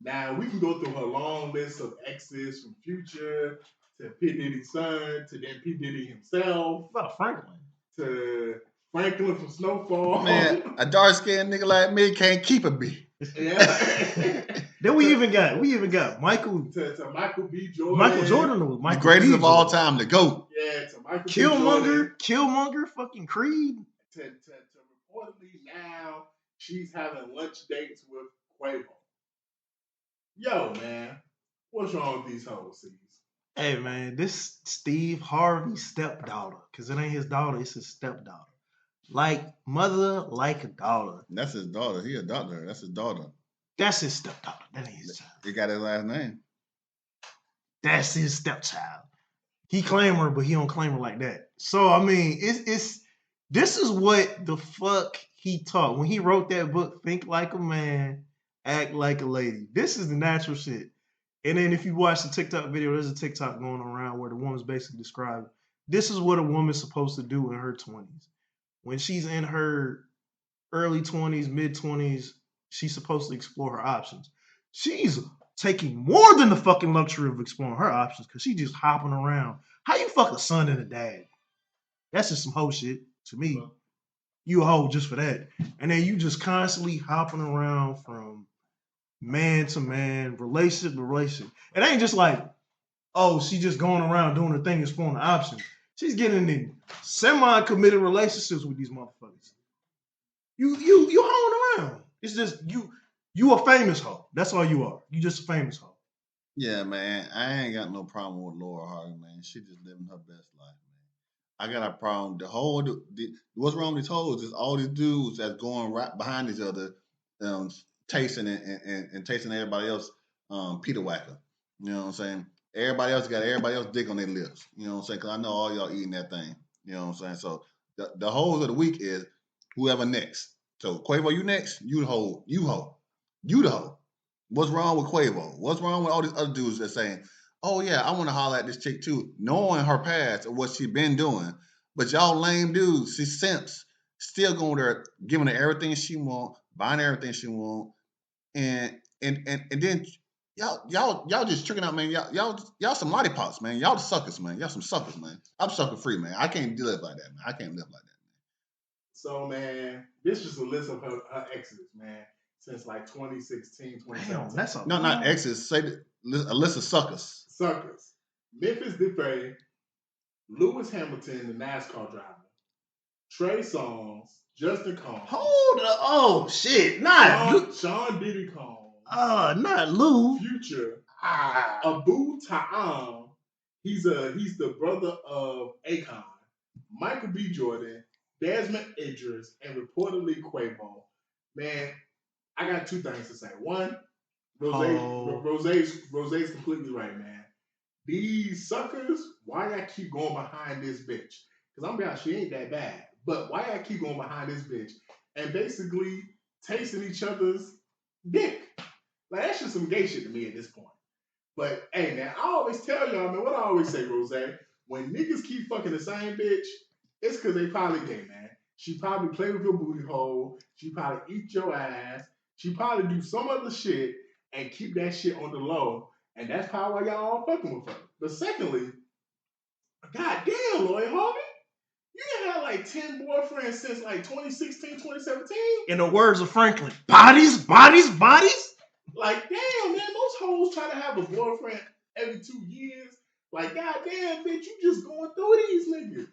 now we can go through her long list of exes from Future to P. Diddy's son to then P. Diddy himself What about Franklin? to Franklin from Snowfall. Man, a dark skinned nigga like me can't keep a beat. Yeah. Then we even got Michael to Michael B. Jordan. Michael Jordan was The Michael greatest B. of all Jordan. time to go. Yeah, to Michael B. Jordan. Killmonger, fucking Creed. To reportedly now she's having lunch dates with Quavo. Yo, man, what's wrong with these hoes? Hey man, this Steve Harvey's stepdaughter, cause it ain't his daughter, it's his stepdaughter. Like mother, like a daughter. That's his daughter. He a doctor. That's his daughter. That's his stepdaughter. That ain't his child. He got his last name. That's his stepchild. He claim her, but he don't claim her like that. So I mean, it's this is what the fuck he taught when he wrote that book. Think like a man, act like a lady. This is the natural shit. And then if you watch the TikTok video, there's a TikTok going around where the woman's basically describing this is what a woman's supposed to do in her 20s. When she's in her early 20s, mid 20s, she's supposed to explore her options. She's taking more than the fucking luxury of exploring her options because she's just hopping around. How you fuck a son and a dad? That's just some hoe shit to me. You a hoe just for that. And then you just constantly hopping around from man to man, relationship to relationship. It ain't just like, oh, she just going around doing her thing, exploring the options. She's getting in semi-committed relationships with these motherfuckers. You hoeing around. It's just you a famous hoe. That's all you are. You just a famous hoe. Yeah, man. I ain't got no problem with Laura Hardy, man. She just living her best life, man. I got a problem. What's wrong with these hoes is all these dudes that's going right behind each other, tasting and tasting everybody else Peter Whacker. You know what I'm saying? Everybody else got everybody else dick on their lips. You know what I'm saying? Because I know all y'all eating that thing. You know what I'm saying? So the hoes of the week is whoever next. So Quavo, you next? You the hoe. You hoe. You the hoe. What's wrong with Quavo? What's wrong with all these other dudes that saying, oh yeah, I want to holler at this chick too, knowing her past or what she been doing. But y'all lame dudes, she simps, still going there, giving her everything she want, buying everything she want, and then y'all just tricking out, man. Y'all some lollipops, man. Y'all the suckers, man. Y'all some suckers, man. I'm sucker free, man. I can't live like that, man. I can't live like that. So, man, this is a list of her exes, man, since like 2016, 2017. Damn, that's a No, not exes. Say a list of suckers. Suckers. Memphis Depay, Lewis Hamilton, the NASCAR driver, Trey Songz, Justin Combs. Hold up. Oh shit. Not Sean Diddy Combs. not Lou. Future. Abu Ta'am. He's the brother of Akon. Michael B. Jordan, Desmond Idris, and reportedly Quavo. Man, I got two things to say. One, Rose's completely right, man. These suckers, why y'all keep going behind this bitch? Because I'm be honest, she ain't that bad. But why y'all keep going behind this bitch and basically tasting each other's dick? Like, that's just some gay shit to me at this point. But, hey, man, I always tell y'all, man, what I always say, Rose, when niggas keep fucking the same bitch, it's because they probably gay, man. She probably play with your booty hole. She probably eat your ass. She probably do some other shit and keep that shit on the low. And that's probably why y'all all fucking with her. But secondly, goddamn, Lloyd Harvey, you done had like 10 boyfriends since like 2016, 2017. In the words of Franklin, bodies, bodies, bodies. Like, damn, man, most hoes try to have a boyfriend every 2 years. Like, goddamn, bitch, you just going through these niggas.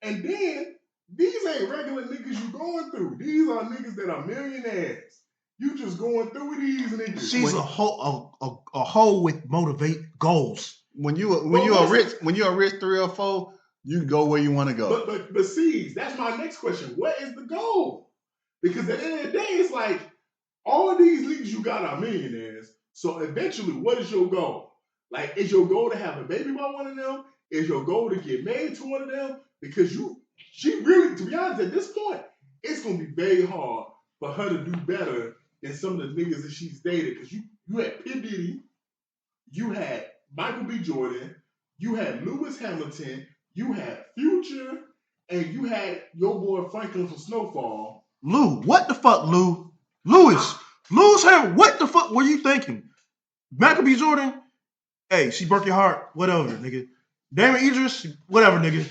And then, these ain't regular niggas you going through. These are niggas that are millionaires. You just going through these niggas. She's a hoe with motivate goals. When you a rich 3 or 4, you can go where you want to go. But see, that's my next question. What is the goal? Because at the end of the day, it's like all of these niggas you got are millionaires. So eventually, what is your goal? Like, is your goal to have a baby by one of them? Is your goal to get married to one of them? Because she really, to be honest, at this point, it's gonna be very hard for her to do better than some of the niggas that she's dated. Because you had P. Diddy, you had Michael B. Jordan, you had Lewis Hamilton, you had Future, and you had your boy Franklin from Snowfall. Lou, what the fuck, Lou? Lewis Hamilton, what the fuck were you thinking? Michael B. Jordan, hey, she broke your heart, whatever, nigga. Damon Idris, whatever, nigga.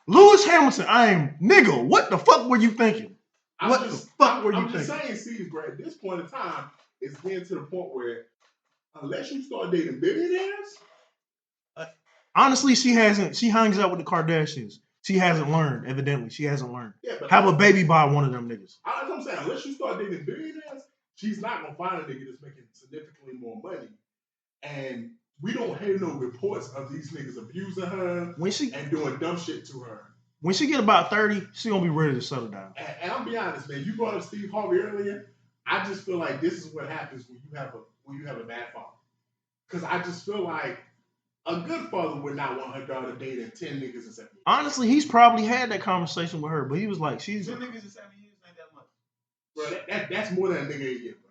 Lewis Hamilton, nigga, what the fuck were you thinking? I'm What the fuck were you I'm just thinking? saying, see, bro, at this point in time, it's getting to the point where unless you start dating billionaires, Honestly, she hangs out with the Kardashians. She hasn't learned, evidently. She hasn't learned. yeah, but Have a baby by one of them niggas. that's what I'm saying. Unless you start dating billionaires, she's not gonna find a nigga that's making significantly more money. And we don't hear no reports of these niggas abusing her and doing dumb shit to her. When she get about 30, she gonna be ready to settle down. And I'll be honest, man. You brought up Steve Harvey earlier. I just feel like this is what happens when you have a bad father. Because I just feel like A good father would not want her daughter dating 10 niggas in 7 years. Honestly, he's probably had that conversation with her, but he was like, she's 10 niggas in 7 years ain't that much. Bro, that's more than a nigga a year, bro.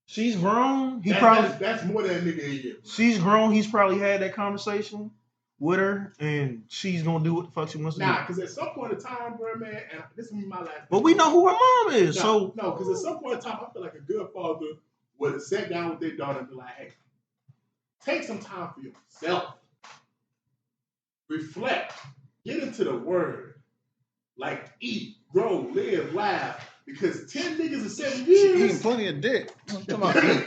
she's grown. That's more than a nigga a year, bro. She's grown. He's probably had that conversation with her, and she's gonna do what the fuck she wants to do. Nah, because at some point in time, bro, man, and this will be my last. But we know who her mom is, no, because at some point in time, I feel like a good father would have sat down with their daughter and be like, hey, take some time for yourself. Reflect. Get into the word. Like, eat, grow, live, laugh. Because 10 niggas in 7 She eating years. plenty of dick. What you talking about?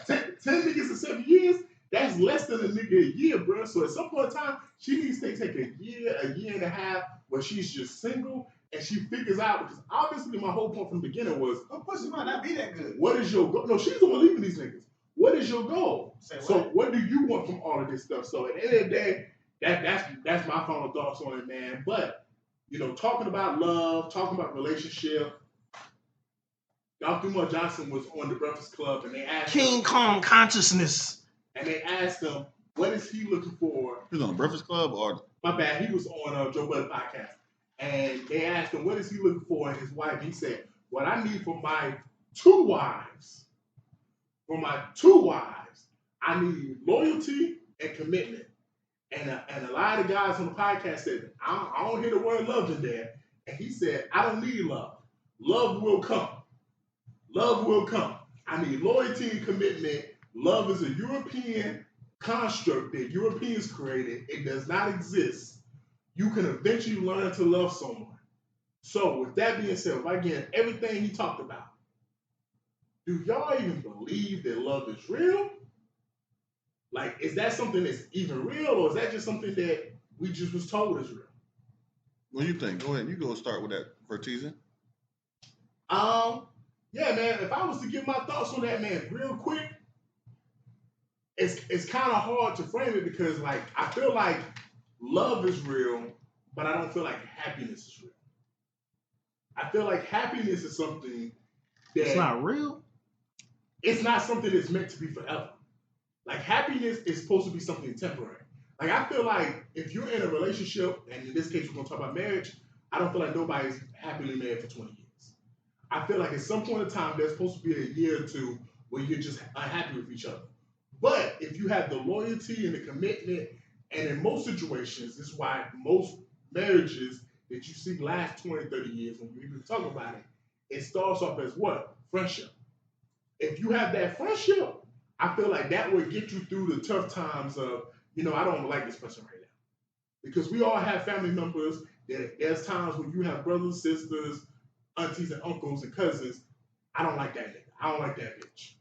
10 niggas in 7 years, that's less than a nigga a year, bro. So at some point in time, she needs to take a year and a half where she's just single and she figures out, because obviously my whole point from the beginning was, Her pussy might not be that good. what is your goal? No, she's the one leaving these niggas. What is your goal? Say what? So what do you want from all of this stuff? So at the end of the day, that's my final thoughts on it, man. But, you know, talking about love, talking about relationship, Dr. Umar Johnson was on the Breakfast Club and they asked King him, Kong consciousness. and they asked him, what is he looking for? He was on the Breakfast Club or My bad, he was on Joe Budden podcast. And they asked him, what is he looking for in his wife? And he said, what I need for my two wives, I need loyalty and commitment. And a lot of the guys on the podcast said, I don't hear the word love in there. And he said, I don't need love. Love will come. Love will come. I need loyalty and commitment. Love is a European construct that Europeans created. It does not exist. You can eventually learn to love someone. So with that being said, if I get everything he talked about, do y'all even believe that love is real? Like, is that something that's even real, or is that just something that we just was told is real? what do you think? Go ahead. You go start with that, Vertizen. Yeah, man, if I was to give my thoughts on that, man, real quick, it's kind of hard to frame it because, like, I feel like love is real, but I don't feel like happiness is real. I feel like happiness is something that It's not real. it's not something that's meant to be forever. Like, happiness is supposed to be something temporary. Like, I feel like if you're in a relationship, and in this case we're gonna talk about marriage, I don't feel like nobody's happily married for 20 years. I feel like at some point in time there's supposed to be a year or two where you're just unhappy with each other. But if you have the loyalty and the commitment, and in most situations, this is why most marriages that you see last 20, 30 years, when you even talk about it, it starts off as what? Friendship. If you have that friendship, I feel like that would get you through the tough times of, you know, I don't like this person right now. Because we all have family members that there's times when you have brothers, sisters, aunties and uncles and cousins. I don't like that nigga. I don't like that bitch.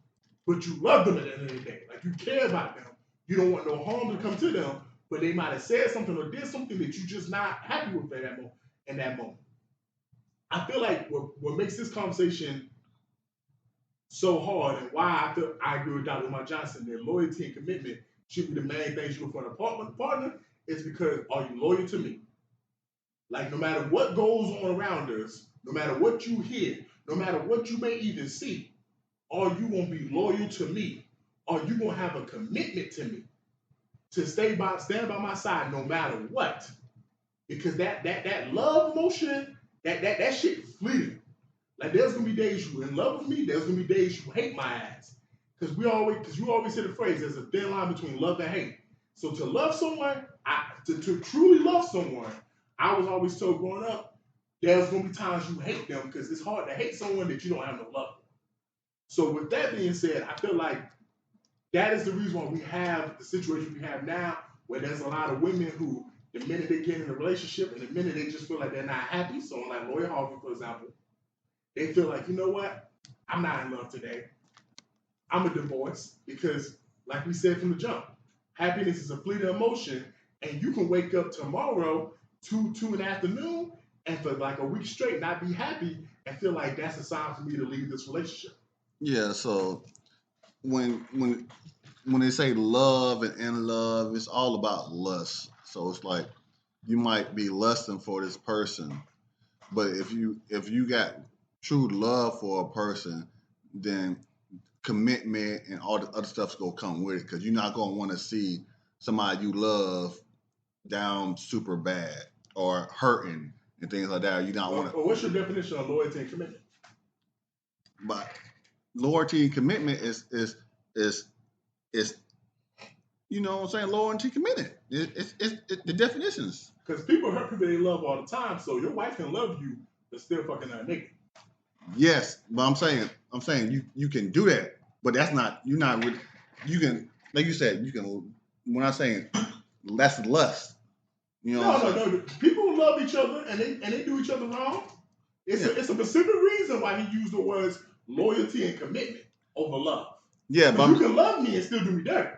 But you love them at the end of the day. Like, you care about them. You don't want no harm to come to them, but they might have said something or did something that you're just not happy with in that moment. I feel like what makes this conversation so hard, and why I agree with Dr. Umar Johnson that loyalty and commitment should be the main things you look for in a partner, is because, are you loyal to me? Like, no matter what goes on around us, no matter what you hear, no matter what you may even see, are you gonna be loyal to me? Are you gonna have a commitment to me to stand by my side no matter what? Because that love emotion, that shit is fleeting. Like, there's gonna be days you in love with me, there's gonna be days you hate my ass. Because you always hear the phrase, there's a thin line between love and hate. So to love someone, to truly love someone, I was always told growing up, there's gonna be times you hate them because it's hard to hate someone that you don't have no love for. So with that being said, I feel like that is the reason why we have the situation we have now, where there's a lot of women who, the minute they get in a relationship and the minute they just feel like they're not happy, so like Lori Harvey, for example, they feel like, you know what, I'm not in love today. I'm a divorce because, like we said from the jump, happiness is a fleeting emotion, and you can wake up tomorrow, 2 in the afternoon, and for like a week straight not be happy and feel like that's a sign for me to leave this relationship. Yeah. So when they say love and in love, it's all about lust. So it's like you might be lusting for this person, but if you got true love for a person, then commitment and all the other stuff's gonna come with it, because you're not gonna want to see somebody you love down super bad or hurting and things like that. You don't want to. Well, what's your definition of loyalty and commitment? But loyalty and commitment is you know what I'm saying? Loyalty and commitment. It's the definitions. Because people hurt people they love all the time, so your wife can love you, but still fucking that nigga. Yes, but I'm saying you can do that, but that's not you can, like you said, you can. When I'm saying that's lust, you know. No. People love each other and they do each other wrong. It's a specific reason why he used the words loyalty and commitment over love. Yeah, but you can love me and still do me dirty.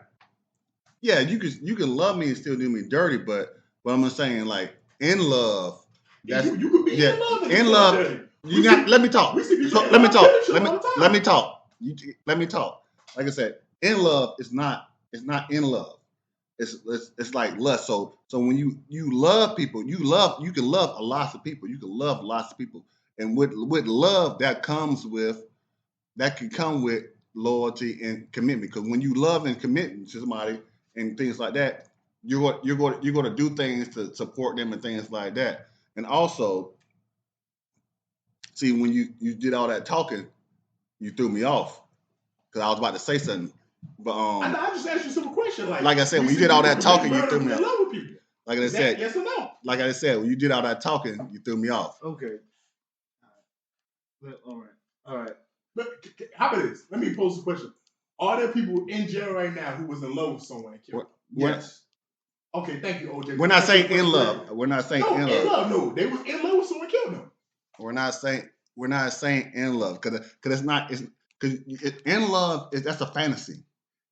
Yeah, you can love me and still do me dirty, but I'm just saying, like, in love, that's you could be in love and in still love. dirty. You got. Let me talk. We see people So, in let me love talk. with each other all the time. Let me talk. Let me talk. Like I said, in love is not. It's not in love. It's like lust. So when you love people, you can love a lot of people. You can love lots of people, and with love that can come with loyalty and commitment. Because when you love and commit to somebody and things like that, you're going to do things to support them and things like that. And also, see, when you did all that talking, you threw me off because I was about to say something. But I just asked you a simple question. Like I said, when you did all that talking, you threw me off. In love with people. Like I said, yes or no? Like I said, when you did all that talking, you threw me off. Okay. All right. But how about this? Let me pose a question. Are there people in jail right now who was in love with someone and killed them? Yes. Okay, thank you, OJ. We're not saying in love. We're not saying in love. No, they was in love with someone and killed them. We're not saying in love because it's not. It's because in love that's a fantasy.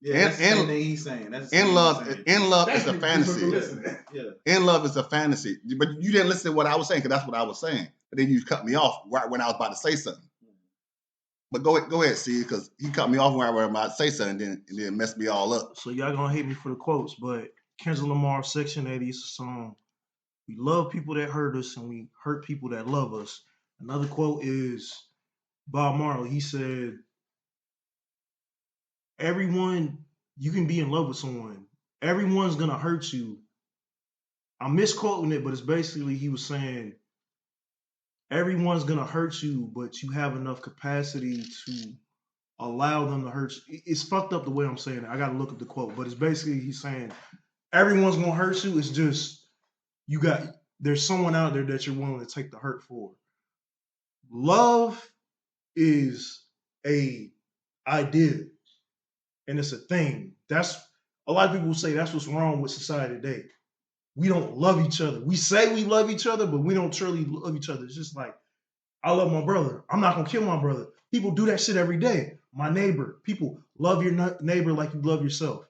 Yeah, that's the same thing he's saying. That's in love is a Thank you fantasy. for listening. Yeah. In love is a fantasy. But you didn't listen to what I was saying because that's what I was saying. But then you cut me off right when I was about to say something. But go ahead, see, because he cut me off when I was about to say something and then messed me all up. So y'all gonna hate me for the quotes, but Kendrick Lamar, Section 80 is a song. We love people that hurt us and we hurt people that love us. Another quote is Bob Marley. He said, you can be in love with someone. Everyone's gonna hurt you. I'm misquoting it, but it's basically he was saying, everyone's gonna hurt you, but you have enough capacity to allow them to hurt you. It's fucked up the way I'm saying it. I gotta look up the quote, but it's basically he's saying, everyone's gonna hurt you. It's just there's someone out there that you're willing to take the hurt for. Love is a idea, and it's a thing. That's a lot of people say that's what's wrong with society today. We don't love each other. We say we love each other, but we don't truly love each other. It's just like, I love my brother. I'm not gonna kill my brother. People do that shit every day. My neighbor. People love your neighbor like you love yourself.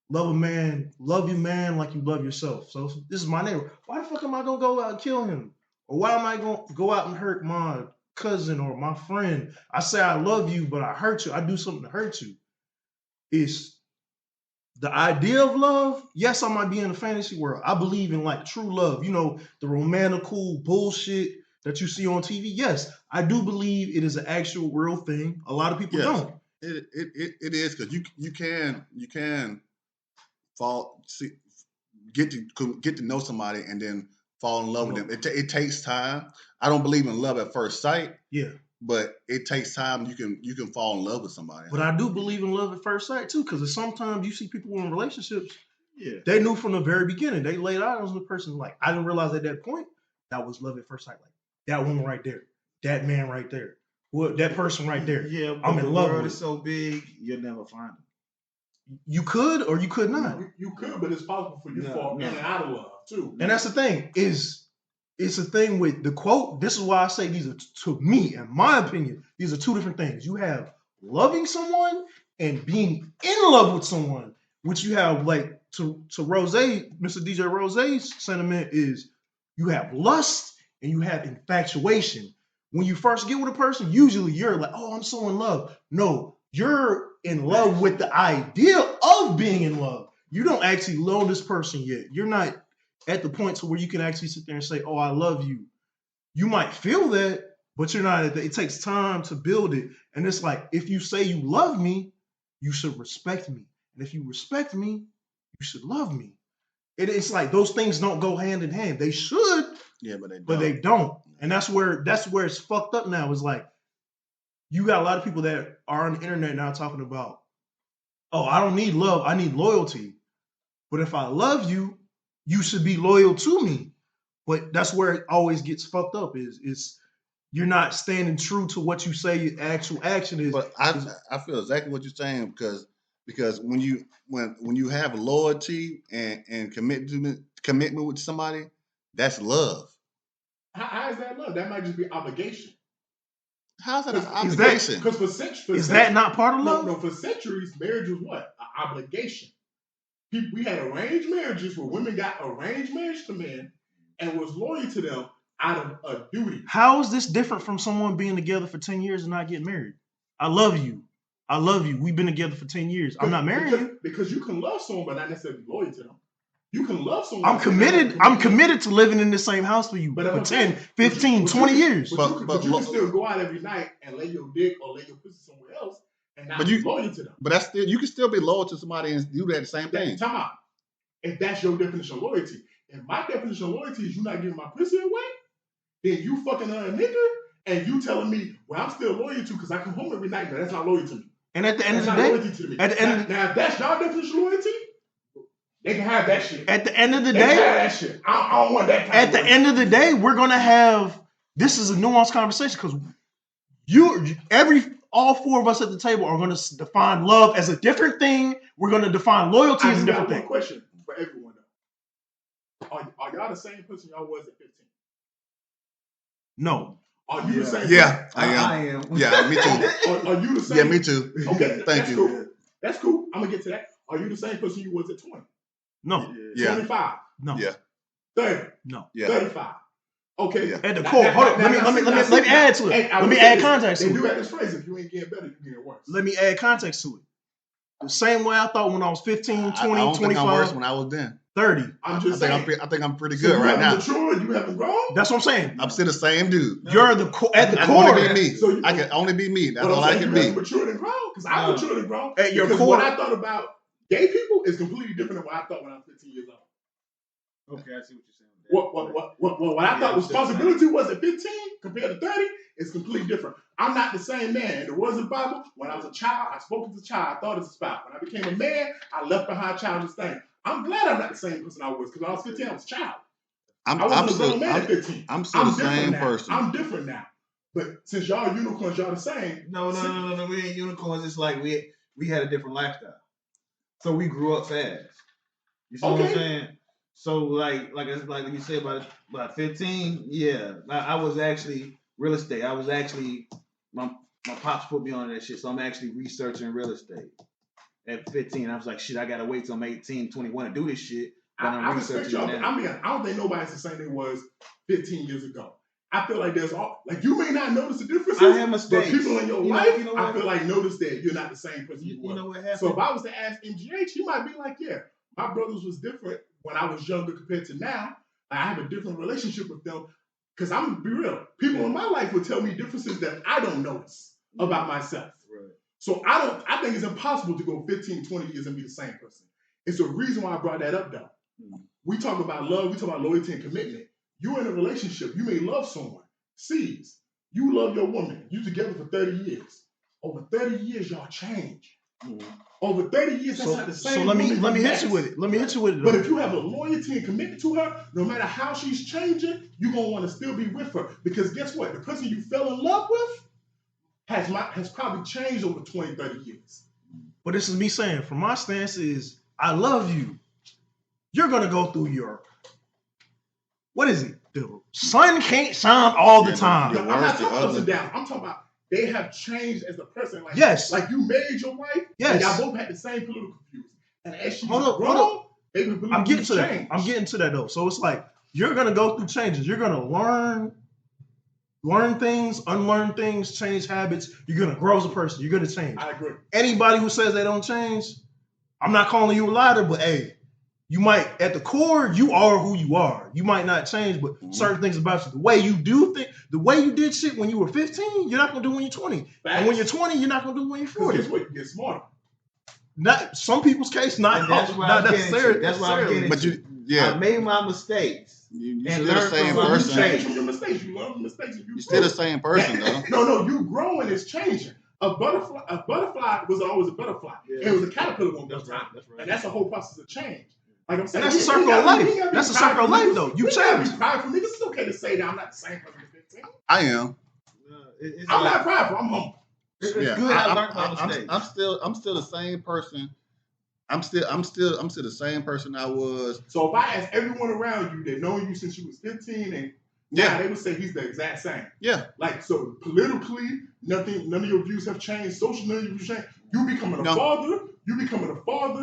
Love a man, love your man like you love yourself. So this is my neighbor. Why the fuck am I gonna go out and kill him? Or why am I gonna go out and hurt my cousin or my friend? I say I love you, but I hurt you. I do something to hurt you. It's the idea of love. Yes, I might be in a fantasy world. I believe in like true love. You know, the romantical bullshit that you see on TV. Yes, I do believe it is an actual real thing. A lot of people don't. It is because you can get to know somebody and then fall in love with them. It takes time. I don't believe in love at first sight. Yeah. But it takes time. You can fall in love with somebody. But I do believe in love at first sight too, because sometimes you see people in relationships. Yeah. They knew from the very beginning. They laid eyes on the person. Like, I didn't realize at that point that was love at first sight. Like, that woman right there, that man right there, that person right there. Yeah, I'm in love with. The world is so big, you'll never find them. You could or you could not. You could, but it's possible for you to fall in and out of love too. And that's the thing it's a thing with the quote. This is why I say these are, to me, in my opinion, these are two different things. You have loving someone and being in love with someone, which you have like to Rose, Mr. DJ Rose's sentiment is you have lust and you have infatuation. When you first get with a person, usually you're like, oh, I'm so in love. No, you're in love with the idea of being in love. You don't actually love this person yet. You're not at the point to where you can actually sit there and say, oh, I love you. You might feel that, but you're not at that. It takes time to build it. And it's like, if you say you love me, you should respect me. And if you respect me, you should love me. It's like those things don't go hand in hand. They should, Yeah, but they don't. but they don't. And that's where it's fucked up now. It's like you got a lot of people that are on the internet now talking about, oh, I don't need love, I need loyalty. But if I love you, you should be loyal to me. But that's where it always gets fucked up. Is you're not standing true to what you say your actual action is. But I feel exactly what you're saying because when you have loyalty and commitment with somebody, that's love. How is that love? That might just be obligation. How's that an Is obligation? Because for centuries, Is that not part of love? No, for centuries, marriage was what? An obligation. We had arranged marriages where women got arranged marriage to men and was loyal to them out of a duty. How is this different from someone being together for 10 years and not getting married? I love you. I love you. We've been together for 10 years. I'm not marrying you. Because you can love someone but not necessarily be loyal to them. You can love someone. I'm committed to living in the same house with you for 10, 15, 20 years. But you can still go out every night and lay your dick or lay your pussy somewhere else and not be loyal to them. But that's still, you can still be loyal to somebody and do that same thing. Time out. If that's your definition of loyalty. If my definition of loyalty is you not giving my pussy away, then you fucking a nigga and you telling me, well, I'm still loyal to because I come home every night, but that's not loyal to me. And at the end of the That's day, not loyalty to me. Now, if that's your definition of loyalty, they can have that shit. At the end of the They can day, have that shit. I don't want that kind at of the loyalty. end of the day, we're gonna have this is a nuanced conversation because all four of us at the table are gonna define love as a different thing. We're gonna define loyalty as a different one thing. question for everyone though. Are y'all the same person y'all was at 15? No. Are you the same? Yeah, person? I am. Yeah, me too. Are you the same? Yeah, me too. Okay, Thank that's you. Cool. That's cool. I'm gonna get to that. Are you the same person you was at 20? No. Yeah. 25? No. Yeah. 30? No. Yeah. 35? Okay. Yeah. At the core, hold on. Let me add to it. Let me add context to it. They do it. have this phrase: if you ain't getting better, you getting worse. Let me add context to it. The same way I thought when I was 15, 20, I don't think I'm worse 25, when I was then. 30. I'm just saying. I think I'm pretty So good you right now. Matured, you haven't grown. That's what I'm saying. I'm still the same dude. You're at the core. I can only be me. So I can only be me. That's but all I can you be. haven't matured and grown because I matured and grown. At your because core, what I thought about gay people is completely different than what I thought when I was 15 years old. Okay, I see what you're saying. What I thought responsibility was at 15 compared to 30 is completely different. I'm not the same man. In the words of the Bible, when I was a child, I spoke as a child, I thought as a spouse. When I became a man, I left behind childish things. I'm glad I'm not the same person I was because when I was 15, I was a child. I wasn't a grown man at 15. I'm still the same now. person. I'm different now. But since y'all unicorns, y'all the same. No. We ain't unicorns. It's like we had a different lifestyle, so we grew up fast. You see what I'm saying? So like you said about 15, yeah. I was actually real estate. I was actually my pops put me on that shit, so I'm actually researching real estate. At 15, I was like, shit, I gotta wait till I'm 18, 21 to do this shit. But I respect y'all. I don't think nobody's the same they was 15 years ago. I feel like there's you may not notice the differences. I have mistakes. But people in your life, you know I feel like notice that you're not the same person you know were. what happened? So if I was to ask MGH, he might be like, yeah, my brothers was different when I was younger compared to now. I have a different relationship with them because I'm gonna be real. People in my life would tell me differences that I don't notice about myself. Right. So I think it's impossible to go 15, 20 years and be the same person. It's a reason why I brought that up though. We talk about love, we talk about loyalty and commitment. You're in a relationship, you may love someone. Sees, you love your woman, you together for 30 years. Over 30 years, y'all change. Over 30 years, that's not the same. So let me hit you with it. Let me hit you with it. But if you have a loyalty and commitment to her, no matter how she's changing, you're gonna want to still be with her. Because guess what? The person you fell in love with has probably changed over 20, 30 years. But this is me saying, from my stance is, I love you. You're going to go through your, what is it? The sun can't shine all the time. I'm not talking ups and downs. I'm talking about they have changed as a person. Like, yes. Like you married your wife, yes. And y'all both had the same political views. And as she's hold grown, up. I'm getting to that. I'm getting to that though. So it's like, you're going to go through changes. You're going to learn things, unlearn things, change habits. You're going to grow as a person. You're going to change. I agree. Anybody who says they don't change, I'm not calling you a liar, but hey, you might, at the core, you are who you are. You might not change, but certain things about you, the way you do things, the way you did shit when you were 15, you're not going to do when you're 20. Facts. And when you're 20, you're not going to do when you're 40. Guess what? You get smarter. not some people's case, not, And that's why not I'm getting necessarily. to. That's why I'm getting But to. I made my mistakes. you And still the learn from same my You person. mistakes. change from your mistakes. You learn from mistakes. And you You're still the grow. same person though. No, you growing is changing. A butterfly was always a butterfly. Yeah. It was a caterpillar one That's time. right. That's right. And that's a whole process of change. Like I'm saying, And that's a we circle gotta- of life. we gotta be That's a circle of prideful life, niggas. though. You We gotta change. be prideful niggas. It's okay to say that I'm not the same person at 15. I am. It's I'm like- not prideful. I'm humble. It's Yeah, good. I learned my mistakes. I'm still the same person. I'm still the same person I was. So if I ask everyone around you that known you since you was 15 and Yeah. they would say he's the exact same. Yeah. Like, so politically, none of your views have changed. Social, none of your views changed. You becoming a No. father,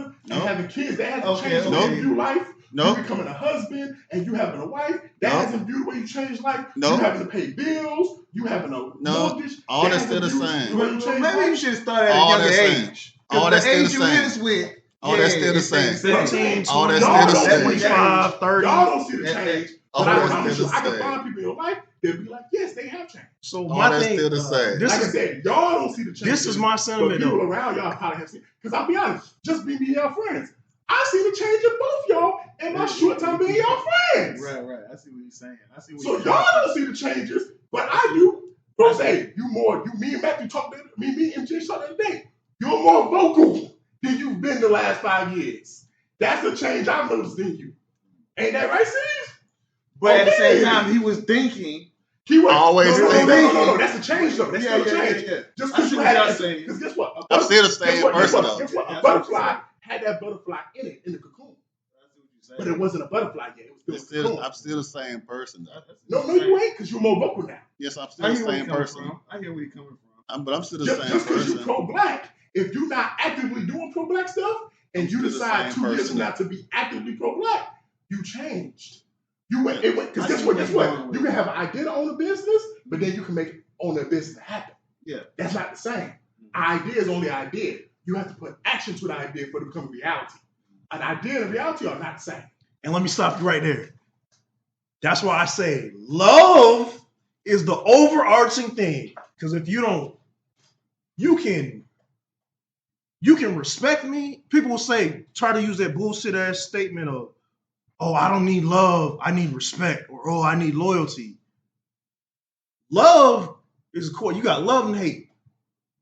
and No. having kids, that hasn't Okay, changed the way okay. you view life. No. You becoming a husband and you having a wife, that No. hasn't viewed the way you change life. No. You having to pay bills, you having a mortgage. All that that's hasn't still the viewed same. the way you change Maybe you life. should start at All a younger that's same. age. All 'Cause that's the still age the you same. is with. All that's yeah, still the it's same. 15, All that's 20, still the same. 25, 30. Y'all don't see the That- change. all But I that's promise still you, the I can same. find people in your life that be like, yes, they have changed. So All my that's thing, still the same. this Like I is said, y'all don't see the change. this is my But sentiment people though. around y'all probably have seen. Because I'll be honest, just being y'all friends, I see the change in both y'all in my short time being y'all friends. Right. I see what you're saying. I see what So you're y'all saying. don't see the changes, but I do. Bro, say me and Matthew talked. Me and MJ talked the other day. You're more vocal than you've been the last 5 years. That's the change I've noticed in you. Ain't that right, Steve? But at the Okay. same time, he was thinking. He was Always no. That's a change though. That's still a change. yeah. Just I because see you what had y'all that. saying. Because guess what? I'm still the same person though. Guess what? Yeah, A that's what butterfly you're had that butterfly in it in the cocoon, I see what you're but saying. it wasn't a butterfly yet. It was still a cocoon. I'm still the same person though. No, you ain't, because you're more vocal now. Yes, I'm I still the hear where same you're coming person. from. I hear where you're coming from. But I'm still the Just same because you're person. pro-black, if you're not actively doing pro-black stuff, and I'm you still the decide same 2 years person. from now to be actively pro-black, you changed. You went. It went. I Because see guess what? where Guess you're what? going with You can it. have an idea to own a business, but then you can make own a business happen. Yeah. That's not the same. An idea is only an idea. You have to put action to the idea for it to become a reality. An idea and a reality are not the same. And let me stop you right there. That's why I say love is the overarching thing. Because if you don't, you can respect me. People will say, try to use that bullshit ass statement of, oh, I don't need love, I need respect, or oh, I need loyalty. Love is a core. You got love and hate.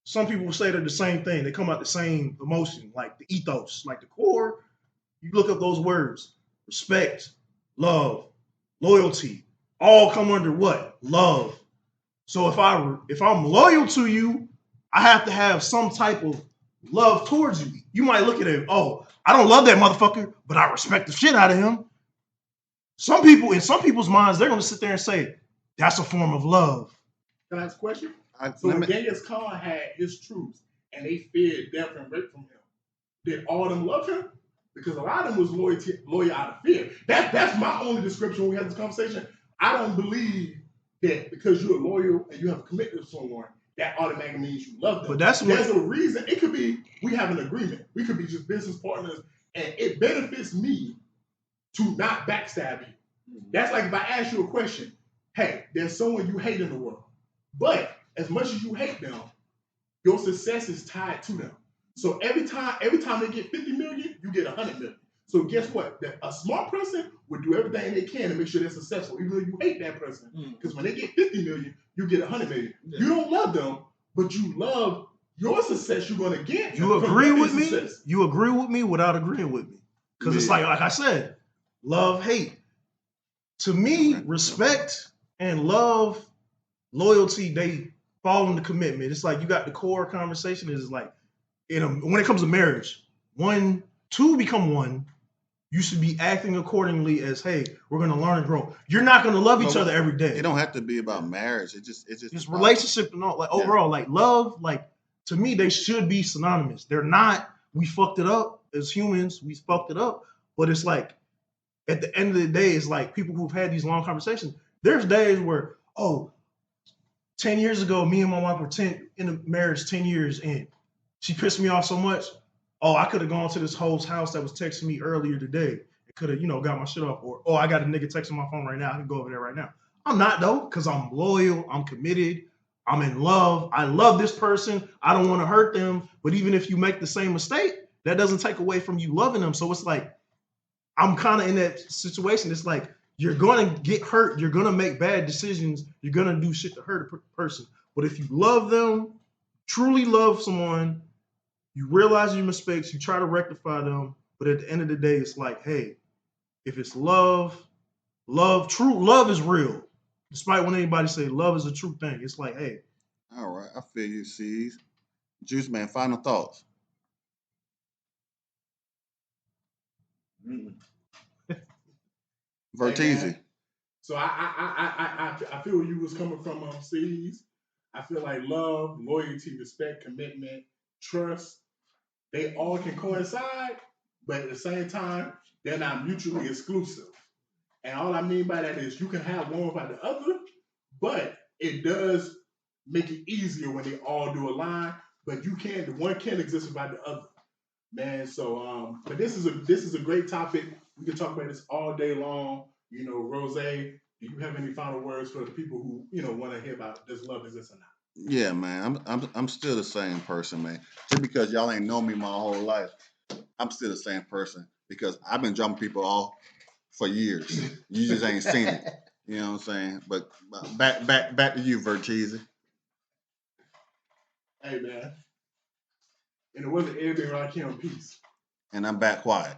Some people will say they're the same thing. They come out the same emotion, like the ethos, like the core. You look up those words: respect, love, loyalty, all come under what? Love. So if I'm loyal to you, I have to have some type of love towards you. You might look at it, oh, I don't love that motherfucker, but I respect the shit out of him. Some people, in some people's minds, they're gonna sit there and say, that's a form of love. Can I ask a question? I, So let when me- Genghis Khan had his troops and they feared death and rape from him, did all of them love him? Because a lot of them was loyal out of fear. That's my only description when we had this conversation. I don't believe that because you're loyal and you have a commitment to someone, that automatically means you love them. But that's what There's a reason. It could be we have an agreement. We could be just business partners, and it benefits me to not backstab you. That's like if I ask you a question, hey, there's someone you hate in the world, but as much as you hate them, your success is tied to them. So every time they get 50 million, you get 100 million. So guess what? A smart person would do everything they can to make sure they're successful, even though you hate that person. Because when they get 50 million, you get 100 million. Yeah. You don't love them, but you love your success you're going to get. you from agree their with me. success. You agree with me without agreeing with me. Because it's like I said, love, hate. To me, respect and love, loyalty, they fall into commitment. It's like you got the core conversation is like, when it comes to marriage, two become one. You should be acting accordingly as, hey, we're going to learn and grow. You're not going to love each other every day. It don't have to be about marriage. It's Just relationship and all, like overall, like love, like to me, they should be synonymous. They're not. We fucked it up as humans. We fucked it up. But it's like, at the end of the day, it's like people who've had these long conversations. There's days where, 10 years ago, me and my wife were in a marriage 10 years in. She pissed me off so much. Oh, I could have gone to this hoe's house that was texting me earlier today. It could have, got my shit off. Or, I got a nigga texting my phone right now. I can go over there right now. I'm not though, because I'm loyal. I'm committed. I'm in love. I love this person. I don't want to hurt them. But even if you make the same mistake, that doesn't take away from you loving them. So it's like, I'm kind of in that situation. It's like, you're going to get hurt. You're going to make bad decisions. You're going to do shit to hurt a person. But if you love them, truly love someone, you realize your mistakes, you try to rectify them. But at the end of the day, it's like, hey, if it's love, true love is real. Despite when anybody say love is a true thing, it's like, hey. All right, I feel you, C's. Juice Man, final thoughts. Verteezy. man. So I feel where you was coming from, C's. I feel like love, loyalty, respect, commitment, trust, they all can coincide, but at the same time, they're not mutually exclusive. And all I mean by that is you can have one without the other, but it does make it easier when they all do align. But one can't exist without the other, man. So, but this is a great topic. We can talk about this all day long. You know, Rose, do you have any final words for the people who want to hear about does love exist or not? Yeah, man. I'm still the same person, man. Just because y'all ain't known me my whole life, I'm still the same person because I've been jumping people off for years. You just ain't seen it. You know what I'm saying? But back to you, Verteezy. Hey, man. And it wasn't everything right here in peace. And I'm back quiet.